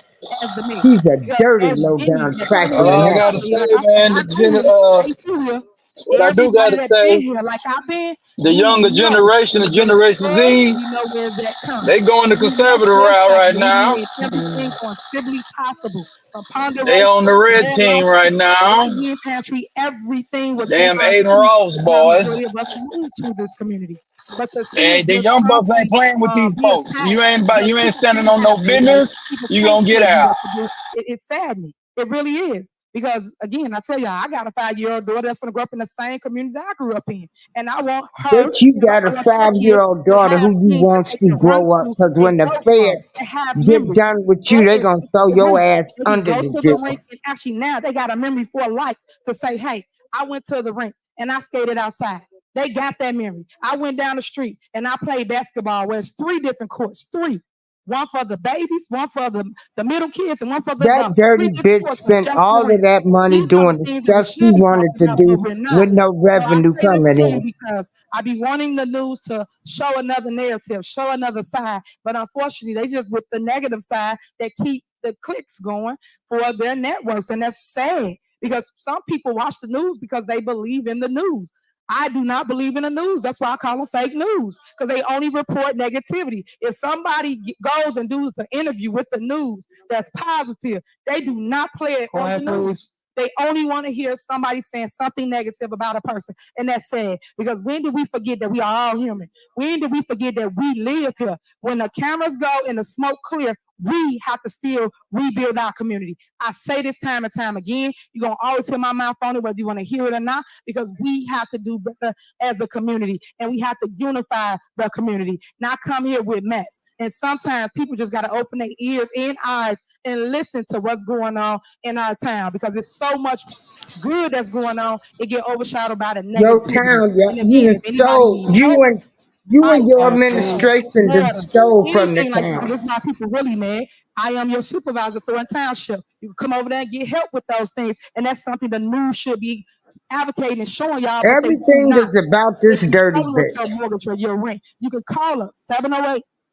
as the mayor. She's a Because dirty, as low any down, that come in crackling here, All I like I gotta heifer. say, say, like I man, I do here, ain't you here? what I do Everybody gotta that been say, here, like I've been, the we younger know generation, the where it Generation was and Z, we know where that comes. they going the We know conservative for a route fact right that we now. did everything possibly possible from They on Ponderosa, the red team layoffs, right now. right-hand pantry, everything was on Damn our Aiden team Ross when our boys. majority of us moved to this community. But to see Hey, it the just young bucks ain't constantly playing with these be folks. attacked because You ain't people standing can't on no have their way, business. people You can't gonna get tell you out. what to do. It's saddening. It really is. Because again, I tell y'all, I got a 5-year-old daughter that's gonna grow up in the same community that I grew up in. And I want her, Bitch, you just like got I a want that kid 5-year-old to daughter have who you things that won't they see can run grow up. to Cause and when the go from feds and have get memories. done with you, Girls they is gonna throw the your rink. ass They can under go the to the jail. rink and actually now they got a memory for life to say, hey, I went to the rink and I skated outside. They got that memory. I went down the street and I played basketball where it's 3 different courts, 3. One for the babies, one for the middle kids, and one for the That adults. 3 dirty different bitch courts with spent just the all of rink. that money These are the doing the things that we stuff she should be wanted talking to about, but do we're not. with no So I revenue say this coming to you in. because I be wanting the news to show another narrative, show another side, but unfortunately, they just with the negative side that keep the clicks going for their networks, and that's sad because some people watch the news because they believe in the news. I do not believe in the news. That's why I call them fake news because they only report negativity. If somebody goes and does an interview with the news that's positive, they do not play it on the news. They only want to hear somebody saying something negative about a person. And that's sad, because when did we forget that we are all human? When did we forget that we live here? When the cameras go and the smoke clear, we have to still rebuild our community. I say this time and time again. You're going to always hear my mouth on it, whether you want to hear it or not, because we have to do better as a community, and we have to unify the community, not come here with mess. And sometimes people just got to open their ears and eyes and listen to what's going on in our town, because there's so much good that's going on. It get overshadowed by the Your negativity. town, And you again, done if anybody stole, needs help, you and your iPhone, administration done water, stole from the anything like that. town. That's why people really mad. I am your supervisor, Thornton Township. You can come over there and get help with those things. And that's something the news should be advocating and showing y'all, but they do Everything not. is about If this you're dirty struggling with your bitch. mortgage or your rent, you can call us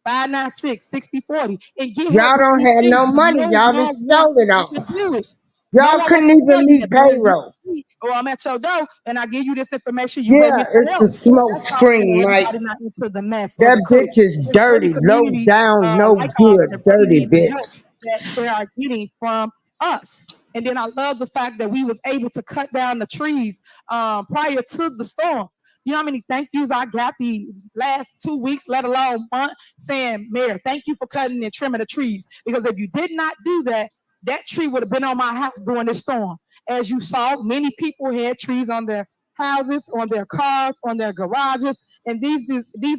708-596-6040 and get help Y'all with don't these have things. no But money. no Y'all one just stole wants it all. to do it. No Y'all one couldn't wants to tell even you meet that. But when you payroll. see, or I'm at your door and I give you this information, you ready Yeah, to it's help. the smoke That's all saying, screen, Mike. everybody not into the mess or That the clear. bitch is There's certain dirty, low communities down, no like ours good, that really dirty need the help bitch. that they are getting from us. And then I love the fact that we was able to cut down the trees prior to the storms. You know how many thank yous I got the last 2 weeks, let alone month, saying, Mayor, thank you for cutting and trimming the trees. Because if you did not do that, that tree would have been on my house during this storm. As you saw, many people had trees on their houses, on their cars, on their garages, and these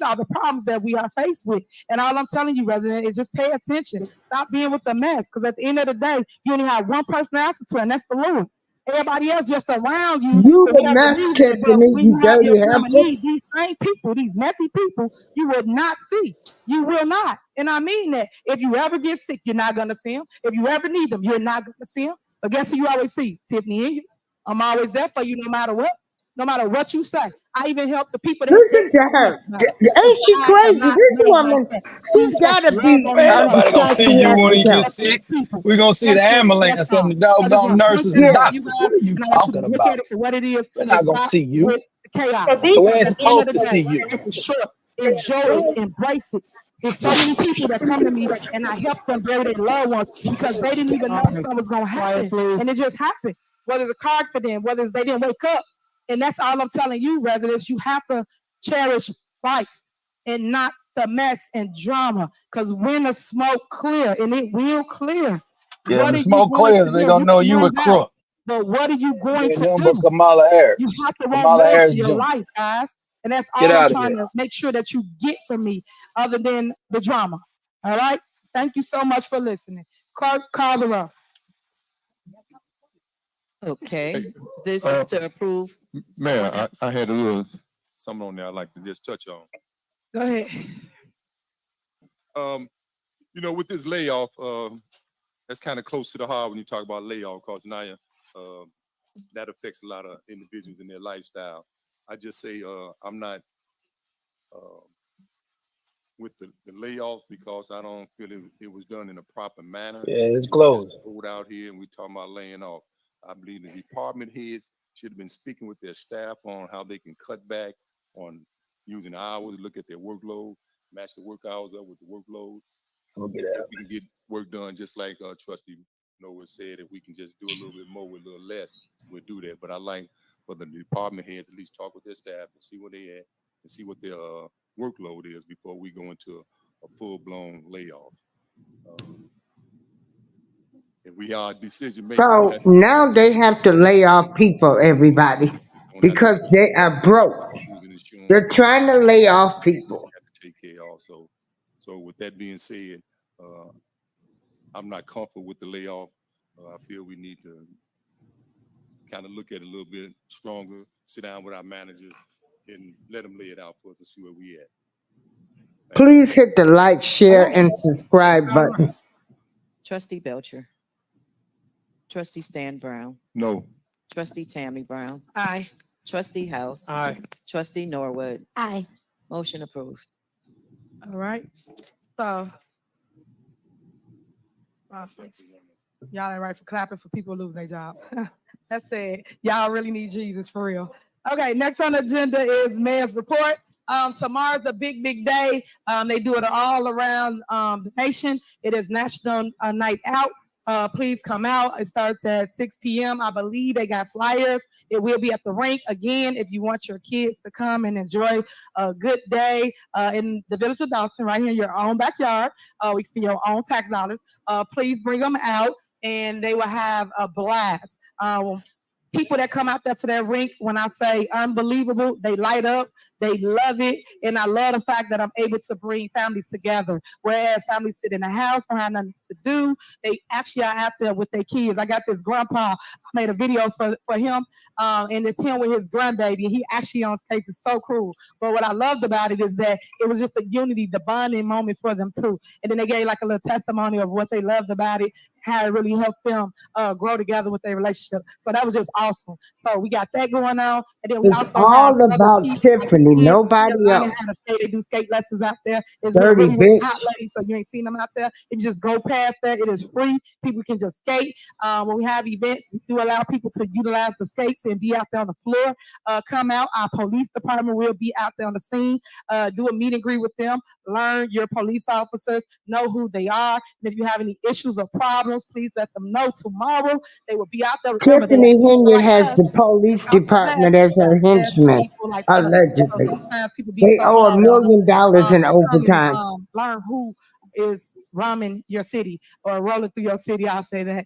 are the problems that we are faced with. And all I'm telling you, resident, is just pay attention. Stop being with the mess, because at the end of the day, you only have one person to answer to, and that's the Lord. Everybody else just around you You for the whatever mess, reason, but Tiffany, when you you have your dirty time of heifer. need, these same people, these messy people, you will not see. You will not. And I mean that. If you ever get sick, you're not going to see them. If you ever need them, you're not going to see them. But guess who you always see? Tiffany and you. I'm always there for you no matter what. No matter what you say. I even help the people that Listen to her. because Ain't she I am crazy? not This made like woman, that. she We supposed to gotta love be on Man, each a other. nobody gonna see Support you each when other. you get psychiatric. sick. People. We're gonna see the That's it. That's ambulance and all. the So I just doggone want to point nurses that and out Yeah. to you doctors. What guys, are you and I want you talking to look at about? it for what it is We're and not gonna stop see you. with the chaos. We Because ain't at the end of supposed the to day, see you. life is short. Enjoy it. Embrace it. There's so many people that come to me and I help them bury their loved ones because they didn't even know something was gonna happen. And it just happened. Whether it's a car accident, whether it's they didn't wake up. And that's all I'm telling you, residents. You have to cherish life and not the mess and drama. Because when the smoke clear, and it will clear, Yeah, what the are you smoke going clears, to they do? gonna You know can you run a back, crook. but what are you You going ain't to nothing but do? Kamala You Harris. have to want Kamala more Harris for your Jr. life, guys. And that's Get all I'm out of trying here. to make sure that you get from me, other than the drama. All right? Thank you so much for listening. Clerk, call the roll. Okay, this is Uh, to approve. Mayor, I had a little something on there I'd like to just touch on. Go ahead. With this layoff, that's kind of close to the heart when you talk about layoff, because now that affects a lot of individuals in their lifestyle. I just say I'm not uh, with the layoffs because I don't feel it was done in a proper manner. Yeah, it's It was closed. just pulled out here and we talking about laying off. I believe the department heads should have been speaking with their staff on how they can cut back on using hours, look at their workload, match the work hours up with the workload. We'll get If out. we can get work done, just like Trustee Noah said, if we can just do a little bit more with a little less, we'll do that. But I like for the department heads at least talk with their staff and see where they at and see what their workload is before we go into a full-blown layoff. If we are decision makers, we So have to now they have to lay off people, everybody, don't have to because they are broke. using insurance. They're trying to lay off people. Have to take care also. So with that being said, I'm not comfortable with the layoff. I feel we need to kind of look at it a little bit stronger, sit down with our managers and let them lay it out for us to see where we at. Please hit the like, All share, right. and subscribe Call the roll. button. Trustee Belcher. Trustee Stan Brown. No. Trustee Tammy Brown. Aye. Trustee House. Aye. Trustee Norwood. Aye. Motion approved. All right. So, y'all ain't right for clapping for people losing their jobs. That's it. Y'all really need Jesus for real. Okay, next on the agenda is mayor's report. Tomorrow's a big, big day. They do it all around the nation. It is National Night Out Please come out. It starts at 6 p.m. I believe they got flyers. It will be at the rink. Again, if you want your kids to come and enjoy a good day in the village of Dolton, right here in your own backyard, we spend your own tax dollars. Please bring them out and they will have a blast. People that come out there to that rink, when I say unbelievable, they light up, they love it, and I love the fact that I'm able to bring families together. Whereas families sit in the house, don't have nothing to do, they actually are out there with their kids. I got this grandpa, I made a video for him, and it's him with his grandbaby. He actually on skates. It's so cool. But what I loved about it is that it was just the unity, the bonding moment for them too. And then they gave like a little testimony of what they loved about it, how it really helped them grow together with their relationship. So that was just awesome. So we got that going on, and then we It's also have all other about people like Tiffany, kids nobody learning else. how to skate. They do skate lessons out there. It's been Dirty really, really hot bitch. lately, so you ain't seen them out there. If you just go past that, it is free. People can just skate. When we have events, we do allow people to utilize the skates and be out there on the floor. Come out. Our police department will be out there on the scene. Do a meet and greet with them. Learn your police officers. Know who they are. And if you have any issues or problems, please let them know tomorrow. They will be out there. Remember, they are Tiffany people Henyard like has us. the police Out the best, department as her as henchman, people like us. So allegedly. sometimes people be They so owe hard on us $1 million in to come and overtime. learn who is roaming your city or rolling through your city. I'll say that.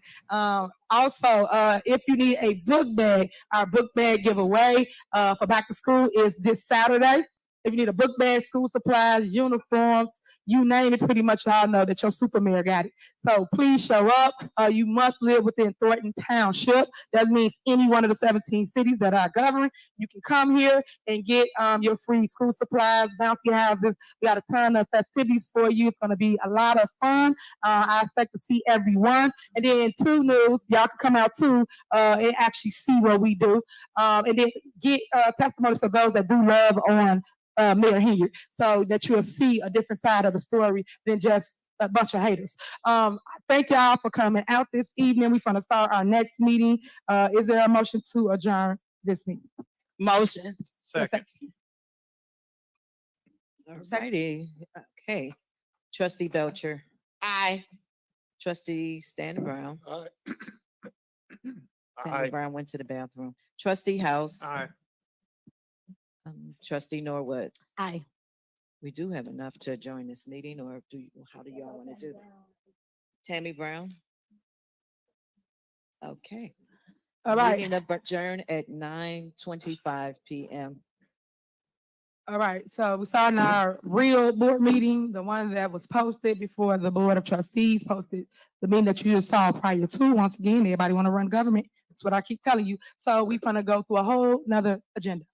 Also, if you need a book bag, our book bag giveaway for back to school is this Saturday. If you need a book bag, school supplies, uniforms, you name it, pretty much y'all know that your super mayor got it. So please show up. You must live within Thornton Township. That means any one of the 17 cities that are governed. You can come here and get your free school supplies, bouncy houses. We got a ton of festivities for you. It's going to be a lot of fun. I expect to see everyone. And then two news, y'all can come out too and actually see what we do. And then get testimonies for those that do love on Mayor Henyard, so that you'll see a different side of the story than just a bunch of haters. Thank y'all for coming out this evening. We're going to start our next meeting. Is there a motion to adjourn this meeting? Motion. Second. Alrighty, okay. Trustee Belcher, Aye. trustee Stanley Brown. Stanley Aye. Brown went to the bathroom. Trustee House, Aye. trustee Norwood. Aye. We do have enough to join this meeting, or how do y'all want to do that? Tammy Brown? Okay. All right. Meeting adjourned at 9:25 p.m. All right, so we're starting our real board meeting, the one that was posted before the Board of Trustees posted the meeting that you just saw prior to. Once again, everybody want to run government. That's what I keep telling you. So we're gonna go through a whole nother agenda.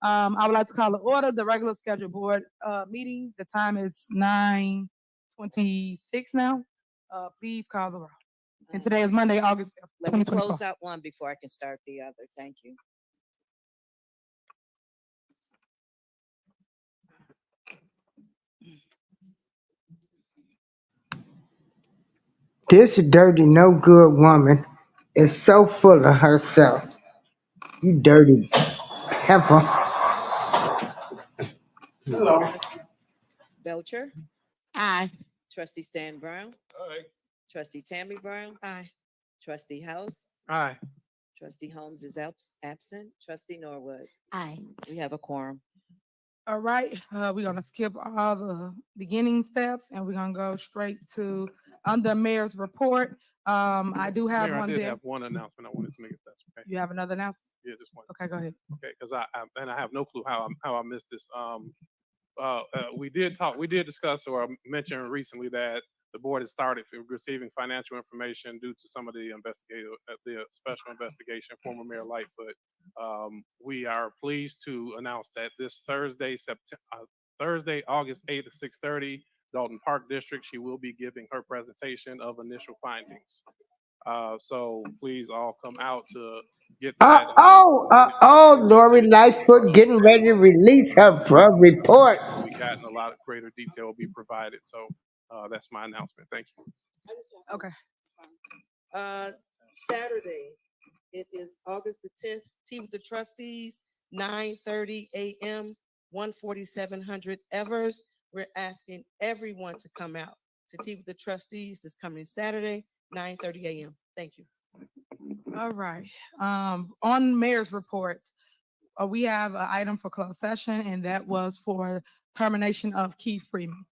I would like to call to order the regular scheduled board meeting. The time is 9:26 now. Please call the roll. And today is Monday, August 5th, Let me 2024. close out one before I can start the other. Thank you. This dirty, no good woman is so full of herself. You dirty heifer. Hello. Belcher, Aye. trustee Stan Brown, Aye. trustee Tammy Brown, Aye. trustee House, Aye. trustee Holmes is absent, trustee Norwood. Aye. We have a quorum. All right, we're gonna skip all the beginning steps and we're gonna go straight to under mayor's report. I do have Mayor, I one did there. have one announcement I wanted to make, if that's okay. You have another announcement? Yeah, just one. Okay, go ahead. Okay, because I have no clue how I missed this. We did discuss or mention recently that the board has started receiving financial information due to some of the the special investigation, former Mayor Lightfoot. We are pleased to announce that this Thursday, August 8th at 6:30, Dolton Park District, she will be giving her presentation of initial findings. So please all come out to get that. Lori Lightfoot getting ready to release her report. We got in a lot of greater detail will be provided. So that's my announcement. Thank you. Okay. Saturday, it is August the 10th, Tea with the Trustees, 9:30 a.m., 14700 Evers. We're asking everyone to come out to Tea with the Trustees this coming Saturday. 9:30 a.m. Thank you. All right. On mayor's report, we have an item for closed session, and that was for termination of Keith Freeman.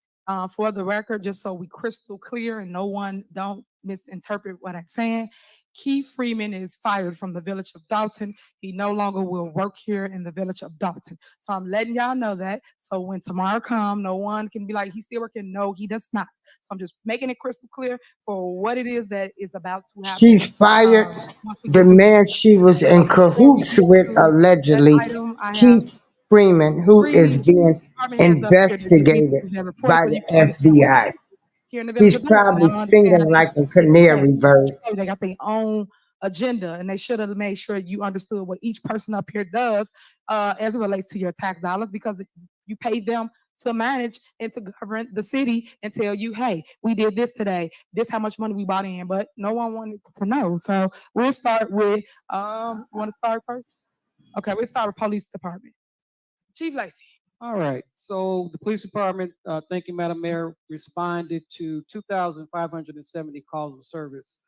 For the record, just so we crystal clear and no one don't misinterpret what I'm saying, Keith Freeman is fired from the village of Dolton. He no longer will work here in the village of Dolton. So I'm letting y'all know that. So when tomorrow come, no one can be like, he's still working. No, he does not. So I'm just making it crystal clear for what it is that is about to happen. She's fired Once we the get through man she was in before we cahoots get with to that allegedly, item, I have Keith Freeman, who is three being department heads up here to give me investigated their report by so the you can understand what FBI. here in the village He's of Dolton. I probably don't understand how singing like a this is canary bird. they got their own agenda, and they should have made sure you understood what each person up here does as it relates to your tax dollars, because you pay them to manage and to govern the city and tell you, hey, we did this today. This how much money we bought in, but no one wanted to know. So we'll start with you want to start first? Okay, we'll start with police department. Chief Lacy. All right, so the police department, thank you, Madam Mayor, responded to 2,570 calls of service.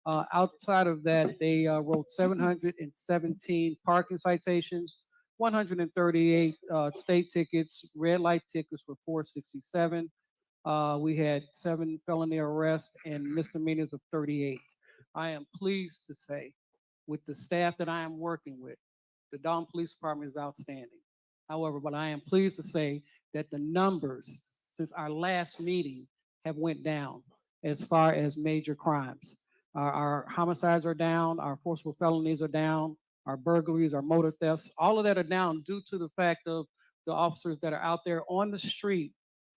Outside of that, they wrote 717 parking citations, 138 state tickets, red light tickets for 467. We had 7 felony arrests and misdemeanors of 38. I am pleased to say, with the staff that I am working with, the Dalton Police Department is outstanding. However, but I am pleased to say that the numbers since our last meeting have went down as far as major crimes. Our homicides are down, our forcible felonies are down, our burglaries, our motor thefts, all of that are down due to the fact of the officers that are out there on the street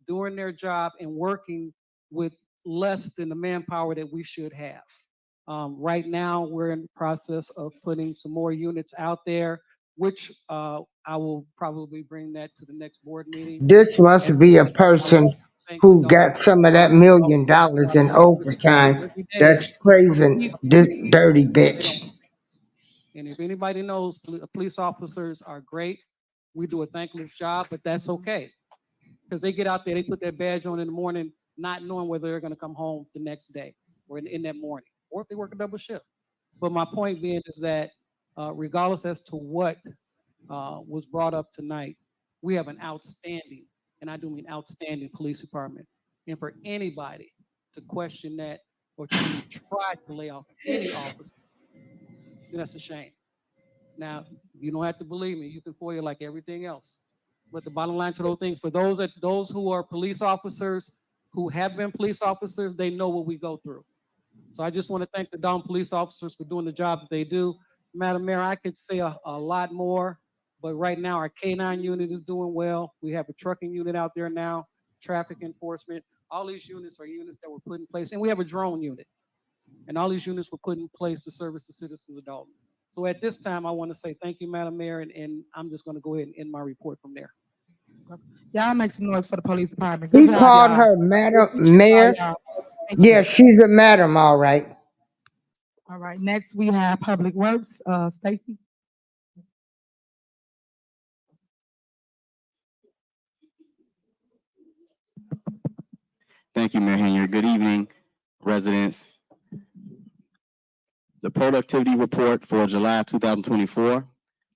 doing their job and working with less than the manpower that we should have. Right now, we're in the process of putting some more units out there, which I will probably bring that to the next board meeting. This must be a person who got some of that $1 million in overtime. That's praising this dirty bitch. And if anybody knows, police officers are great. We do a thankless job, but that's okay. Because they get out there, they put their badge on in the morning, not knowing whether they're going to come home the next day or in that morning, or if they work a double shift. But my point being is that regardless as to what was brought up tonight, we have an outstanding, and I do mean outstanding, police department. And for anybody to question that or to even try to lay off any officer, that's a shame. Now, you don't have to believe me. You can FOIA like everything else. But the bottom line to the whole thing, for those who are police officers, who have been police officers, they know what we go through. So I just want to thank the Dalton police officers for doing the job that they do. Madam Mayor, I could say a lot more, but right now our K9 unit is doing well. We have a trucking unit out there now, traffic enforcement. All these units are units that were put in place, and we have a drone unit. And all these units were put in place to service the citizens of Dalton. So at this time, I want to say thank you, Madam Mayor, and I'm just going to go ahead and end my report from there. Y'all make some noise for the police department. He Good job, called y'all. her Madam Good job, Mayor. y'all. Thank you. Yeah, she's a madam, all right. All right, next we have Public Works, Stacy. Thank you, Mayor Henyard. Good evening, residents. The productivity report for July 2024.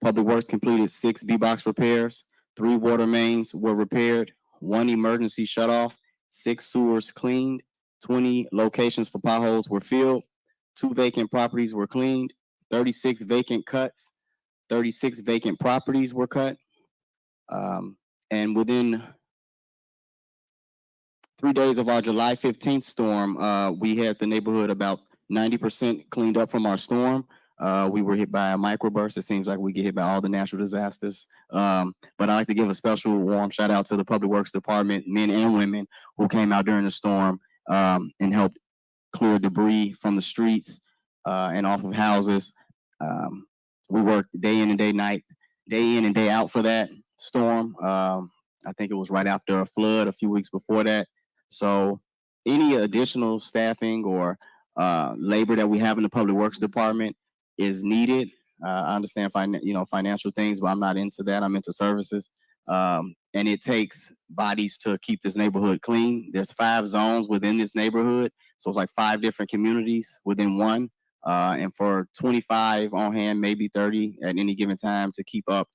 Public Works completed 6 B-box repairs, 3 water mains were repaired, 1 emergency shutoff, 6 sewers cleaned, 20 locations for potholes were filled, 2 vacant properties were cleaned, 36 vacant cuts, 36 vacant properties were cut, and within 3 days of our July 15th storm, we had the neighborhood about 90% cleaned up from our storm. We were hit by a microburst. It seems like we get hit by all the natural disasters. But I'd like to give a special warm shout out to the Public Works Department, men and women who came out during the storm and helped clear debris from the streets and off of houses. We worked day in and day out for that storm. I think it was right after a flood a few weeks before that. So any additional staffing or labor that we have in the Public Works Department is needed. I understand financial things, but I'm not into that. I'm into services. And it takes bodies to keep this neighborhood clean. There's 5 zones within this neighborhood, so it's like 5 different communities within one. And for 25 on hand, maybe 30 at any given time to keep up,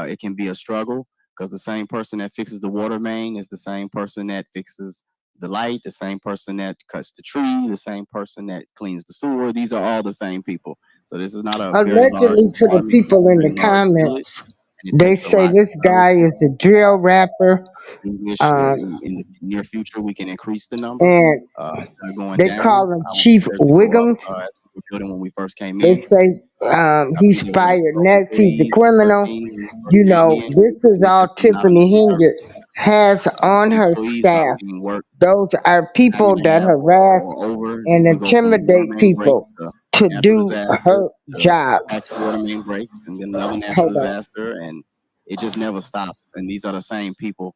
it can be a struggle because the same person that fixes the water main is the same person that fixes the light, the same person that cuts the tree, the same person that cleans the sewer. These are all the same people. So this is not a very large Allegedly, to the department, people in very the large village, comments, and it they takes a say lot to this service guy is a drill rapper, we wish uh, in the near future we can increase the number and instead of going they down. call him I want Chief there to go up. Wiggums. As we were building when we first came They in, say I he's believe there was fired 12 next. He's a employees, criminal. 13 when we first You came know, in, this is and it's all just not enough Tiffany service. Henyard has on her Employees are staff. being worked Those are time people and a that half harass or over. and We go from water intimidate main breaks people to to natural do disaster her to job. back to water main breaks and then another natural Hold on. disaster, and it just never stops. And these are the same people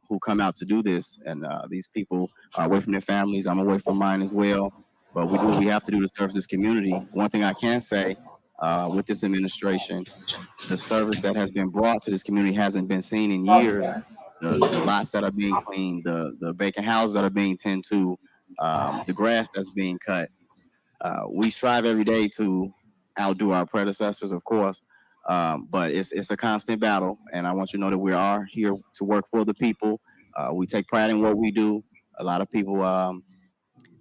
who come out to do this, and these people are away from their families. I'm away from mine as well, but we do what we have to do to serve this community. One thing I can say with this administration, the service that has been brought to this community hasn't been seen in years. The lots that are being cleaned, the vacant houses that are being tended to, the grass that's being cut. We strive every day to outdo our predecessors, of course, but it's a constant battle. And I want you to know that we are here to work for the people. We take pride in what we do. A lot of people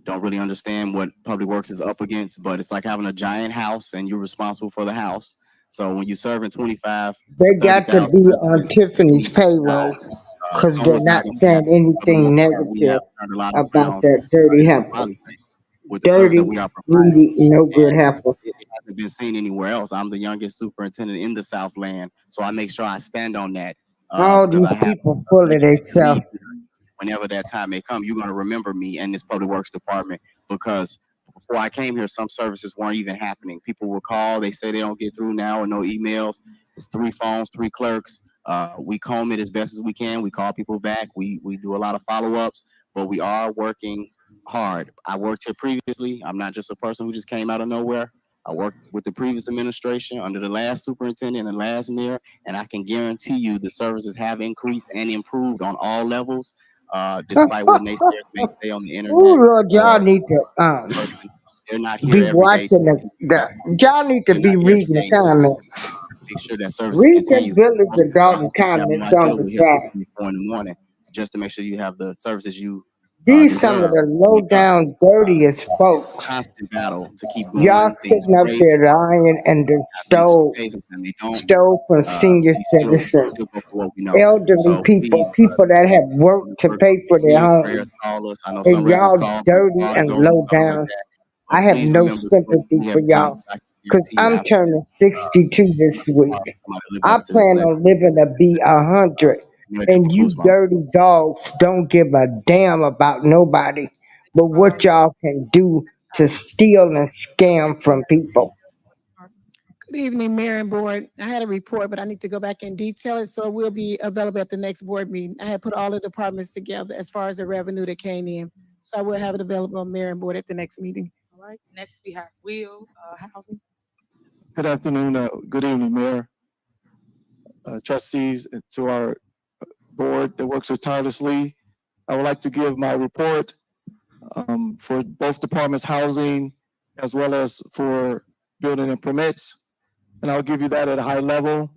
don't really understand what public works is up against, but it's like having a giant house and you're responsible for the house. So when you're serving 25 They to got to 30,000 be on residents, Tiffany's and payroll because they're someone's not not going to be saying happy. For the anything most part, we have negative turned a lot of about grounds that dirty in heifer. Smiley State with the service that Dirty, we are providing, greedy, no good and heifer. it hasn't been seen anywhere else. I'm the youngest superintendent in the Southland, so I make sure I stand on that All because these I have people full of legacy to themselves. leave here. Whenever that time may come, you're going to remember me and this public works department because before I came here, some services weren't even happening. People will call, they say they don't get through now or no emails. It's 3 phones, 3 clerks. We comb it as best as we can. We call people back. We do a lot of follow-ups, but we are working hard. I worked here previously. I'm not just a person who just came out of nowhere. I worked with the previous administration under the last superintendent and the last mayor, and I can guarantee you the services have increased and improved on all levels, despite what naysayers may say on the Oh internet Lord, y'all or need to in person. They're not here be every day watching to y'all need to they're be not here every reading the day to comments. make sure that services Read the continue. village Most of people, I Dolton suspect, have no comments idea on the we're here till side. 3, 4 in the morning just to make sure you have the services you These some of deserve. the low down, dirtiest It's a folks. constant battle to keep Y'all going. Things sitting up break, there lying and then have notifications and they don't. stole from senior We still citizens, go for what we know. elderly So people, please, people that have worked to pay for give me their your homes. prayers, call us. I know some And residents y'all call, but dirty guard is and over and low stuff like down. that. I But have please no remember what sympathy we for have done. y'all I can because guarantee you I'm after turning 62 this week. somebody lives I up to this plan legacy. on living to be 100. That And concludes you my dirty dogs don't give a damn about nobody but what y'all can do to steal and scam from people. Good evening, Mayor and Board. I had a report, but I need to go back and detail it, so it will be available at the next board meeting. I had put all the departments together as far as the revenue that came in. So I will have it available on Mayor and Board at the next meeting. All right, next we have Will, Housing. Good afternoon, good evening, Mayor, trustees, and to our board that works so tirelessly. I would like to give my report for both departments, housing, as well as for building and permits. And I'll give you that at a high level.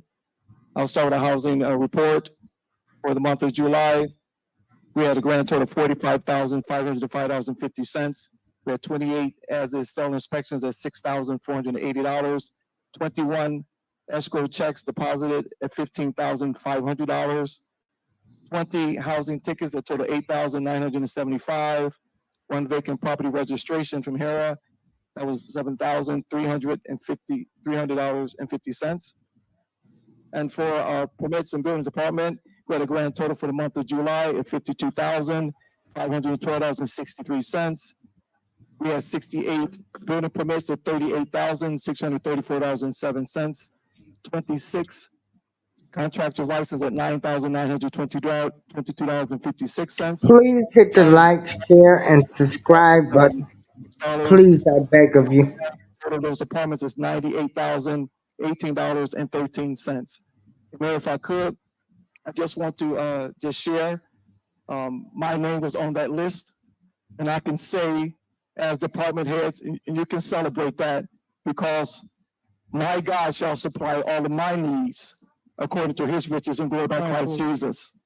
I'll start with a housing report for the month of July. We had a grand total of $45,505.50. We had 28 as-is cell inspections at $6,480. 21 escrow checks deposited at $15,500. 20 housing tickets that total $8,975. 1 vacant property registration from HERA that was $7,350. And for our permits and building department, we had a grand total for the month of July of $52,512.63. We had 68 building permits at $38,634.07. 26 contractors licensed at $9,922.56. Please hit the like, share, and subscribe button. Please, I beg of you. Total of those departments is $98,018.13. Mayor, if I could, I just want to just share. My name was on that list, and I can say, as department heads, and you can celebrate that, because my God shall supply all of my needs according to his riches and glory by Christ Jesus.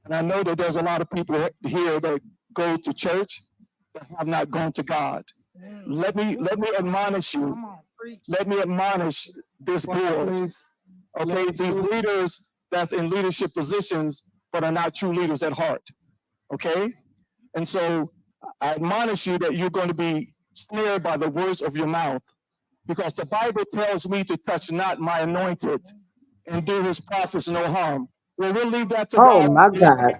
And I know that there's a lot of people here that go to church but have not gone to God. Let me admonish you. Let me admonish this board. Okay, these leaders that's in leadership positions but are not true leaders at heart. Okay? And so I admonish you that you're going to be snared by the words of your mouth, because the Bible tells me to touch not my anointed and do his prophets no harm. Well, we'll leave that to Oh God. my God.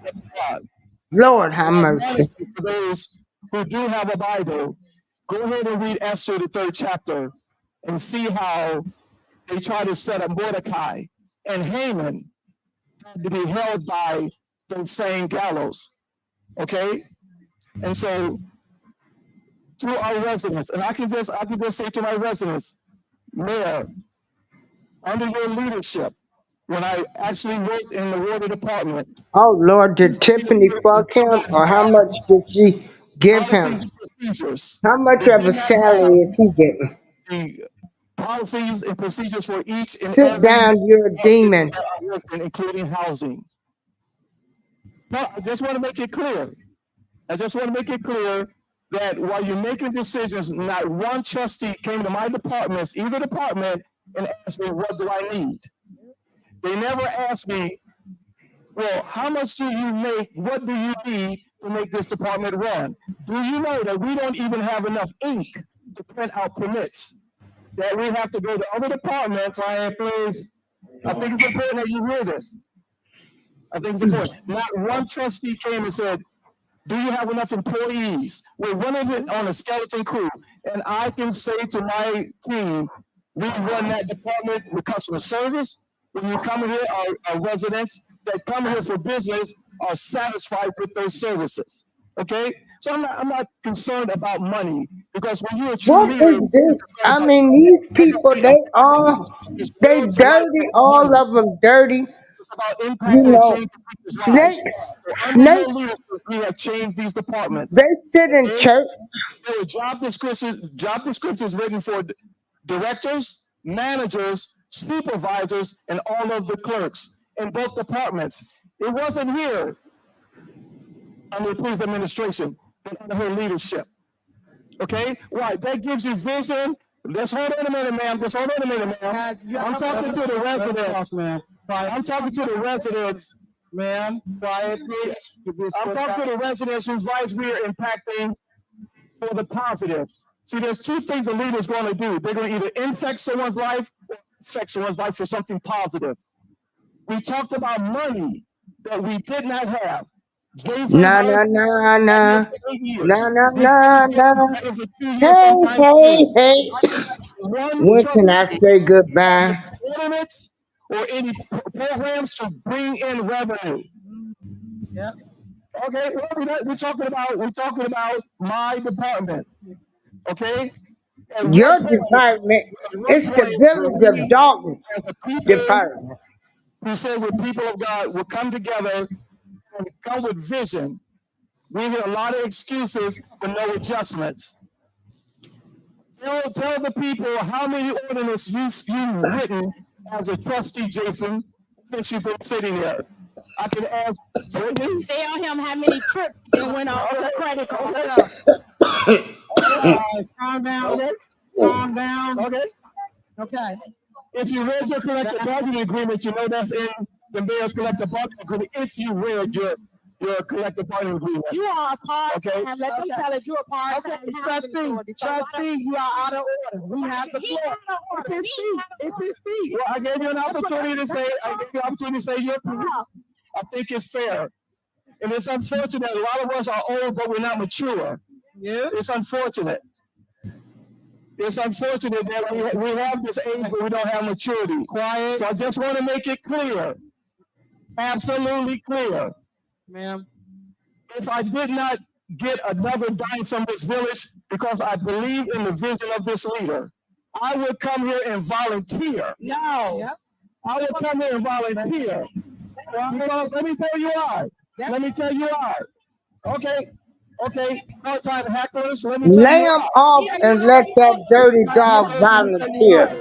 Lord have mercy. For those who do have a Bible, go ahead and read Esther, the 3rd chapter, and see how they try to set up Mordecai and Haman to be held by those same gallows. Okay? And so to our residents, and I can just say to my residents, Mayor, under your leadership, when I actually worked in the water department, Oh Lord, did Tiffany fuck him, or how much did she give him? policies and procedures. How much They of a did not have salary is he getting? the policies and procedures for each and Sit every down, you're a demon. that I worked in, including housing. No, I just want to make it clear. I just want to make it clear that while you're making decisions, not one trustee came to my departments, either department, and asked me, what do I need? They never asked me, well, how much do you make? What do you need to make this department run? Do you know that we don't even have enough ink to print out permits? That we have to go to other departments. Please. I think it's important that you hear this. I think it's important. Not one trustee came and said, do you have enough employees? We're running it on a skeleton crew. And I can say to my team, we run that department with customer service. When you come here, our residents that come here for business are satisfied with those services. Okay? So I'm not concerned about money, because when you're a true What leader, is this? I mean, these people, they dirty, all of them dirty. about You impacting and know, changing people's lives. snakes, So under your snakes, leadership, we have changed these departments. they sit in Okay? church. There were job descriptions written for directors, managers, supervisors, and all of the clerks in both departments. It wasn't here under the police administration, but under her leadership. Okay? Right, that gives you vision. Just hold on a minute, ma'am. Just hold on a minute, ma'am. I'm talking to the residents. I'm talking to the residents. Ma'am, quietly. I'm talking to the residents whose lives we are impacting for the positive. See, there's two things a leader is going to do. They're going to either infect someone's life or affect someone's life for something positive. We talked about money that we did not have. Jason Nah, nah, House, nah, nah. for 8 years. Nah, nah, This nah, thing nah. is for 2 years, Hey, sometimes hey, 3. hey. I can have one When can I trustee say goodbye? ordinance or any programs to bring in revenue. Yeah. Okay, well, we're talking about my department. Okay. At Your one point, department, at one it's the point, village of we, Dolton as a people department. who said we're people of God, will come together and come with vision. We hear a lot of excuses but no adjustments. Tell the people how many ordinances you've written as a trustee, Jason, since you've been sitting there. I can ask Brittany. Tell him how many trips they went on with a credit card. Calm down, Okay. calm down. Okay. Okay. If you read your collective bargaining agreement, you know that's in the mayor's collective bargaining agreement. If you read your collective bargaining agreement. You are a part-time, Okay. let them tell it, you're a part-time. Trustee, you are out of order. We have the floor. It's his speech. Well, I gave you an opportunity to say, your piece. I think it's fair. And it's unfortunate, a lot of us are old, but we're not mature. Yeah. It's unfortunate. It's unfortunate that we have this age, but we don't have maturity. Quiet. So I just want to make it clear, absolutely clear. Ma'am. If I did not get another dime from this village because I believe in the vision of this leader, I would come here and volunteer. No. Yep. I would come here and volunteer. Because let me tell you why. Let me tell you why. Okay, no time hecklers. Let me tell Lay you him why. off and let that dirty dog Let me tell you volunteer. why.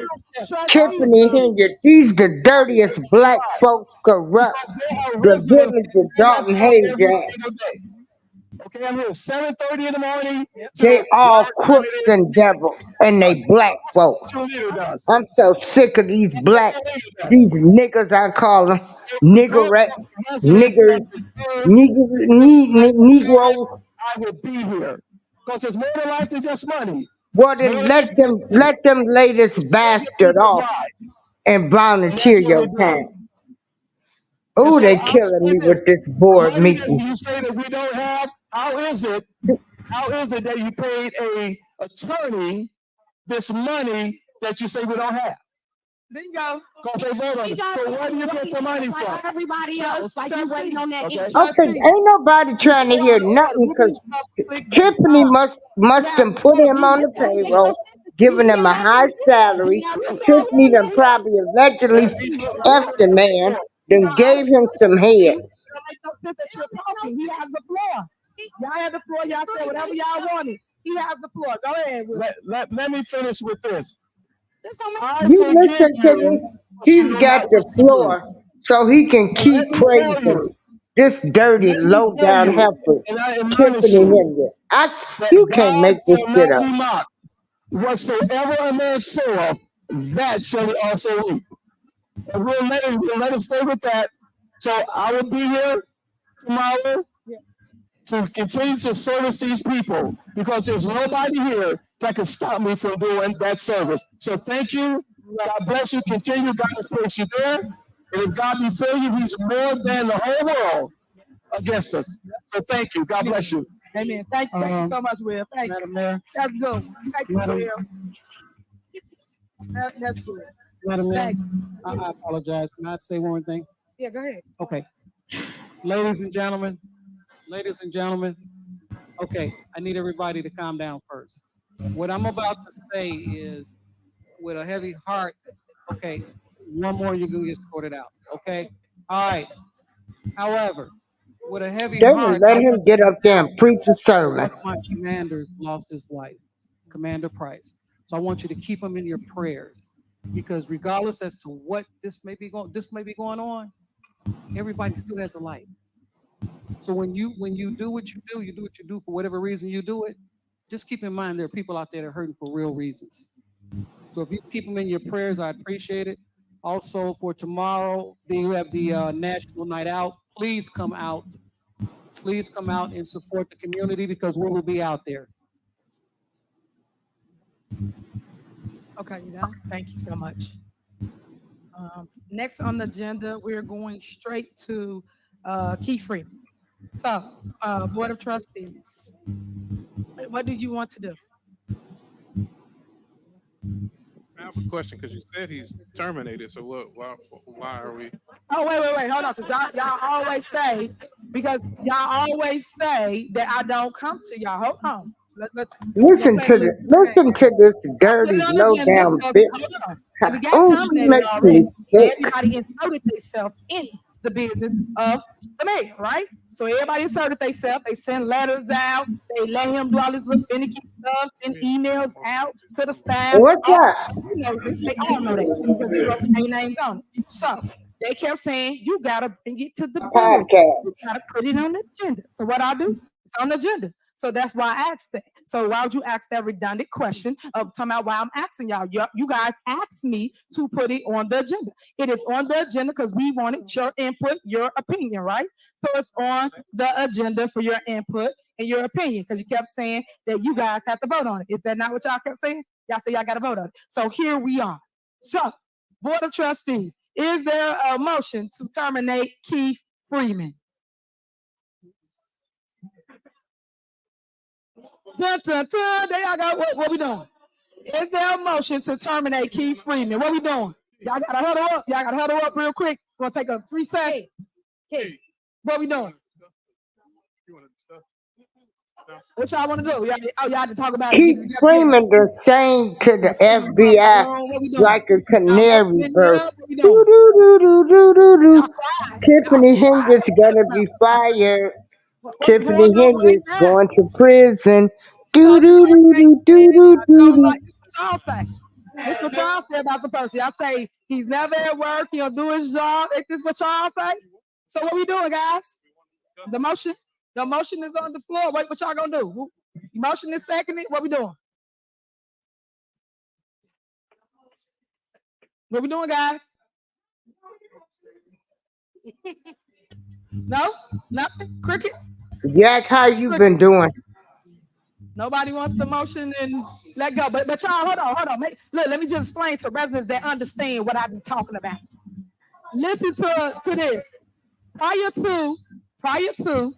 Tiffany Henyard, these the dirtiest black folk corrupt Because they are the residents village of in that Dolton park every Hayes. single day. Okay, I'm here 7:30 in the morning They to all whatever time crooks it is. and devils, and they black folk. That's what your leader does. I'm so sick of these That's black, what your leader does. these niggas I call them, Because niggerettes, of the residents niggers, that deserve negroes. I will be here. Because it's more than life than just money. Well, It's more then than life than just money. let them lay this Save your bastard people's off lives. and And volunteer that's what your we do. time. And Oh, so they I'll killing say me this. with this The board money that meeting. you say that we don't have, how is it that you paid a attorney this money that you say we don't have? Bingo. Because they vote on it. So where do you get the money from? Like everybody else, like you waiting on that. Okay. Okay, ain't nobody trying to hear nothing because Tiffany must have put him on the payroll, giving him a high salary. Tiffany done probably allegedly effed the man, then gave him some head. He has the floor. Y'all have the floor. Y'all say whatever y'all wanted. He has the floor. Go ahead. Let me finish with this. I You forgive listen to you, this, but you he's know got not the what you do. floor so he can And keep let me tell praising you, this dirty, let me low tell down you, heifer, and I admonish Tiffany you Henyard. that You can't God make this shit cannot up. be mocked. Whatsoever a man soweth, that shall he also reap. And we'll let it stay with that. So I will be here tomorrow to continue to service these people because there's nobody here that can stop me from doing that service. So thank you. God bless you. Continue. God has placed you there. And if God be for you, he's more than the whole world against us. So thank you. God bless you. Amen. Thank you so much, Will. Thank you. Madam Mayor, That's good. Thank you, Madam- Will. That's good. Madam Mayor, Thank I apologize. Can I say one thing? Yeah, go ahead. Okay. Ladies and gentlemen, okay, I need everybody to calm down first. What I'm about to say is with a heavy heart, okay, one more, you're gonna get sorted out, okay? All right. However, with a heavy They heart, would let I him want get you up to there and preach a one sermon. of my commanders lost his wife, Commander Price. So I want you to keep him in your prayers because regardless as to what this may be going on, everybody still has a life. So when you do what you do for whatever reason you do it, just keep in mind there are people out there that are hurting for real reasons. So if you keep them in your prayers, I appreciate it. Also for tomorrow, you have the National Night Out. Please come out. Please come out and support the community because we will be out there. Okay, you done? Thank you so much. Next on the agenda, we're going straight to Keith Freeman. So, Board of Trustees, what do you want to do? I have a question because you said he's terminated. So why are we? Oh, wait, hold on. 'Cause y'all always say, because y'all always say that I don't come to y'all. Hold on. Listen to this dirty, Put it on the low agenda. down Hold bitch. on. 'Cause it got Oh, she terminated makes already. me sick. Everybody inserted themselves in the business of the mayor, right? So everybody inserted themselves. They send letters out. They let him do all this little finicky stuff, send emails out to the staff. What's that? You know this. They all know that because they wrote their names on it. So they kept saying, you gotta bring it to the board. Podcast. You gotta put it on the agenda. So what I do, it's on the agenda. So that's why I asked that. So why would you ask that redundant question of talking about why I'm asking y'all? You guys asked me to put it on the agenda. It is on the agenda because we wanted your input, your opinion, right? So it's on the agenda for your input and your opinion because you kept saying that you guys have to vote on it. Is that not what y'all kept saying? Y'all say y'all got to vote on it. So here we are. So, Board of Trustees, is there a motion to terminate Keith Freeman? Dun, dun, dun. There y'all got what we doing? Is there a motion to terminate Keith Freeman? What we doing? Y'all gotta huddle up. Y'all gotta huddle up real quick. We're gonna take a 3 second. Hey, what we doing? What y'all want to do? Y'all had to talk about Keith it. Freeman the same to the FBI What we doing? like a Y'all canary motion in bird. here? What we Do doing? do do do do do do. Y'all quiet. Tiffany Hender's gonna be fired. What's Tiffany going on right Hender's now? going to prison. Do Because do do they do do do don't do. like this what y'all say. This what y'all say about the person. Y'all say he's never at work, he'll do his job. Is this what y'all say? So what we doing, guys? The motion is on the floor. What y'all gonna do? Motion is seconded. What we doing? What we doing, guys? No? Nothing? Crickets? Jack, how you been doing? Nobody wants the motion and let go. But y'all, hold on. Look, let me just explain to residents that understand what I've been talking about. Listen to this. Prior to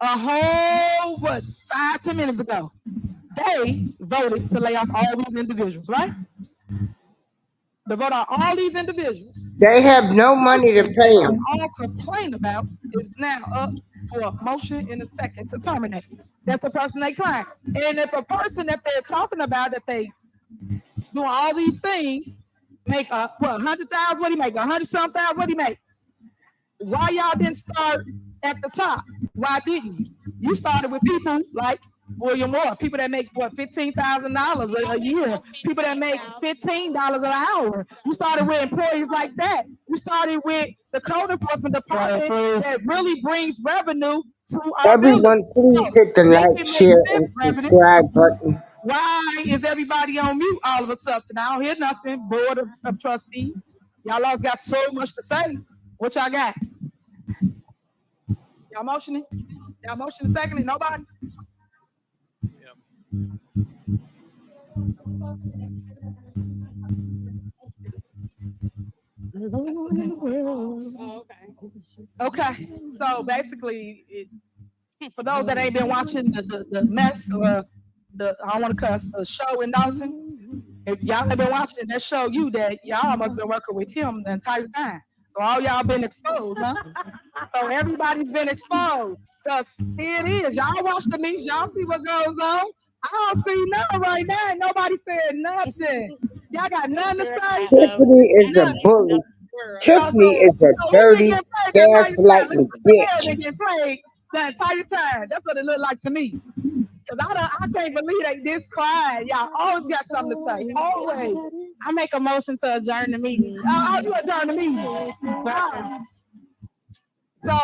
a whole 5-10 minutes ago, they voted to lay off all these individuals, right? They voted on all these individuals. They have no money to pay them. All complain about is now up for a motion in a second to terminate. That's the person they claim. And if a person that they're talking about that they doing all these things make 100,000, what do you make? 100-something thousand, what do you make? Why y'all didn't start at the top? Why didn't you? You started with people like William Moore, people that make $15,000 a year, people that make $15 an hour. You started with employees like that. You started with the code enforcement department that really brings revenue to our building. Everyone, please hit the like, share, and subscribe button. Why is everybody on mute all of a sudden? I don't hear nothing. Board of trustees. Y'all all got so much to say. What y'all got? Y'all motioning? Y'all motioning secondly? Nobody? Okay. So basically, for those that ain't been watching the mess or I don't want to cuss, the show in Dolton, if y'all have been watching, that show you that y'all must been working with him the entire time. So all y'all been exposed, huh? So everybody's been exposed. So here it is. Y'all watch the meetings. Y'all see what goes on. I don't see nothing right now. Nobody said nothing. Y'all got nothing to say. Tiffany is a bully. Tiffany is a dirty, gaslighting bitch. They get played the entire time. That's what it looked like to me. Cause I can't believe they this quiet. Y'all always got something to say. Always. I make a motion to adjourn the meeting. How you adjourn the meeting? Wow. So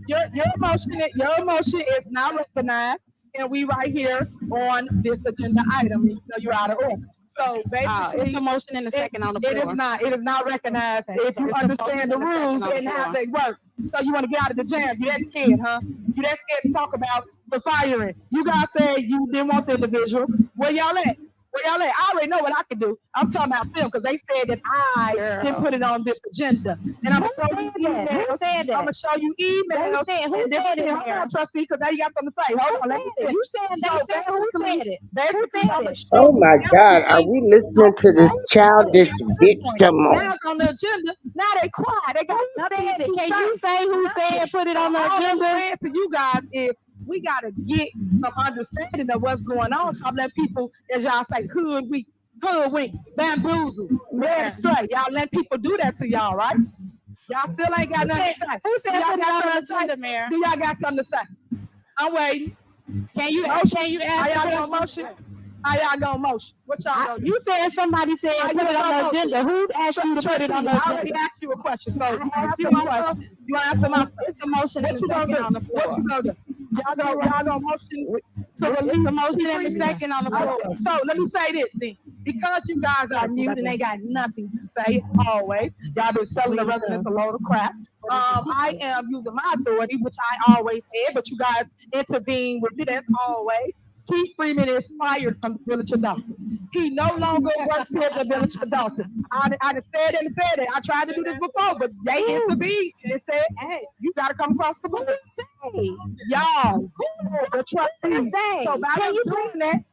your motion is not recognized, and we right here on this agenda item. So you're out of order. So basically, it's a motion and a second on the floor. It is not recognized. If you understand the rules and how they work, so you want to get out of the jam. You that scared, huh? You that scared to talk about the firing. You guys said you didn't want the individual. Where y'all at? I already know what I can do. I'm talking about them because they said that I didn't put it on this agenda. And I'm gonna show you emails. Who said that? I'm gonna show you emails. Who said it? Hold on, trustee, because now you got something to say. Hold on, let me finish. You said they said who said it? Who said it? Oh my God, are we listening to this childish bitch some more? Now it's on the agenda. Now they quiet. They got nothing. Can you say who said put it on the agenda? All I'm saying to you guys is we gotta get some understanding of what's going on. So I'm letting people, as y'all say, hoodwink, bamboozle, led astray. Y'all let people do that to y'all, right? Y'all still ain't got nothing to say. Who said put it on the agenda, Mayor? Do y'all got something to say? I'm waiting. Can you ask? How y'all gonna motion? How y'all gonna motion? What y'all gonna do? You said somebody said put it on the agenda. Who asked you to put it on the I already agenda? asked you a question, so you answer my question. You answer my. It's a motion and a second on the floor. What you gonna do? Y'all gonna motion to release a motion and a second on the floor. So let me say this then. Because you guys are mute and they got nothing to say always, y'all been selling the residents a load of crap. I am using my authority, which I always had, but you guys intervene with it as always. Keith Freeman is fired from the village of Dolton. He no longer works here at the village of Dolton. I just said it. I tried to do this before, but they intervened and said, hey, you got to come across the board. Y'all, the trustees. So by you doing that,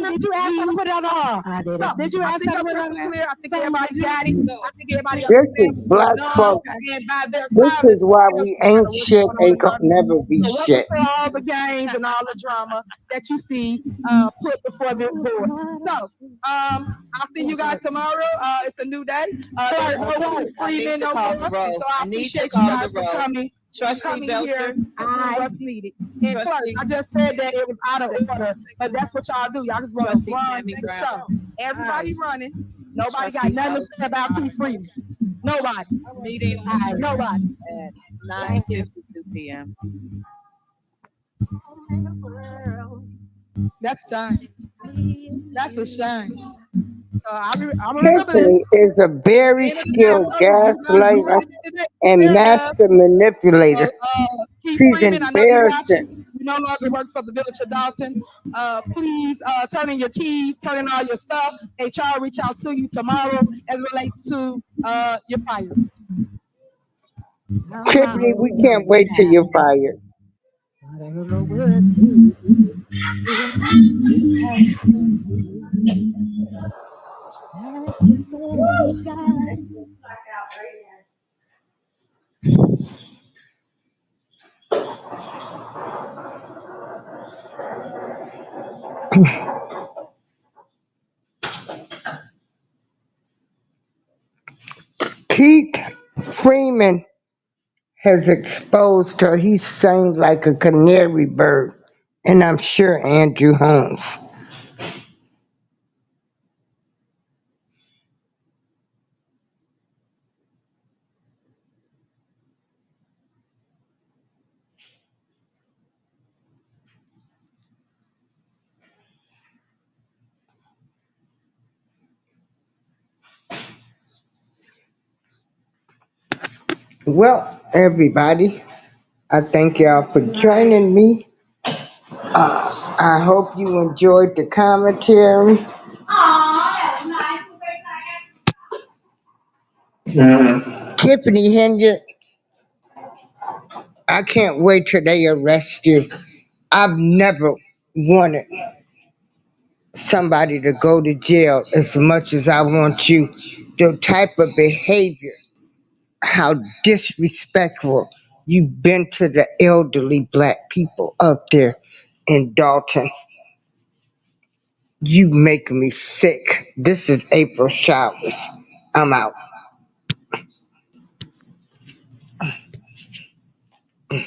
Did you ask her to put it on her? I did. Did you I ask think her to I'm put it on crystal there? clear. I think Tell me, everybody did you? got it. I think everybody This is understands what's black going on. folk. And by their This silence, is why tells we you kind ain't of what's shit, going on ain't in gonna our never be so welcome shit. to all the games and all the drama that you see put before this board. So I'll see you guys tomorrow. It's a new day. Hopefully Freeman no more. So I appreciate you guys for coming. Trustee Here to do what's needed. And Clark, I just said that it was out of order, but that's what y'all do. Y'all just want to Trustee run Tammy the Brown. show. Everybody running. Nobody got Trustee nothing to say about Keith Freeman. Nobody. Meeting Nobody. at 9:52 p.m. That's shame. That's a shame. I remember that. Tiffany is a very End of the day, I skilled love you. You guys do gaslighter what you did and today. master manipulator. Keith She's Freeman, I know you're watching. embarrassing. You no longer works for the Village of Dolton. Please turn in your keys, turn in all your stuff. HR reach out to you tomorrow as relates to your fire. Tiffany, we can't wait till you're fired. I don't know what to do. Keith Freeman has exposed her. He sang like a canary bird. And I'm sure Andrew Holmes. Well, everybody, I thank y'all for joining me. I hope you enjoyed the commentary. Tiffany Henyard, I can't wait till they arrest you. I've never wanted somebody to go to jail as much as I want you. The type of behavior, how disrespectful you've been to the elderly black people up there in Dolton. You make me sick. This is April Showers. I'm out.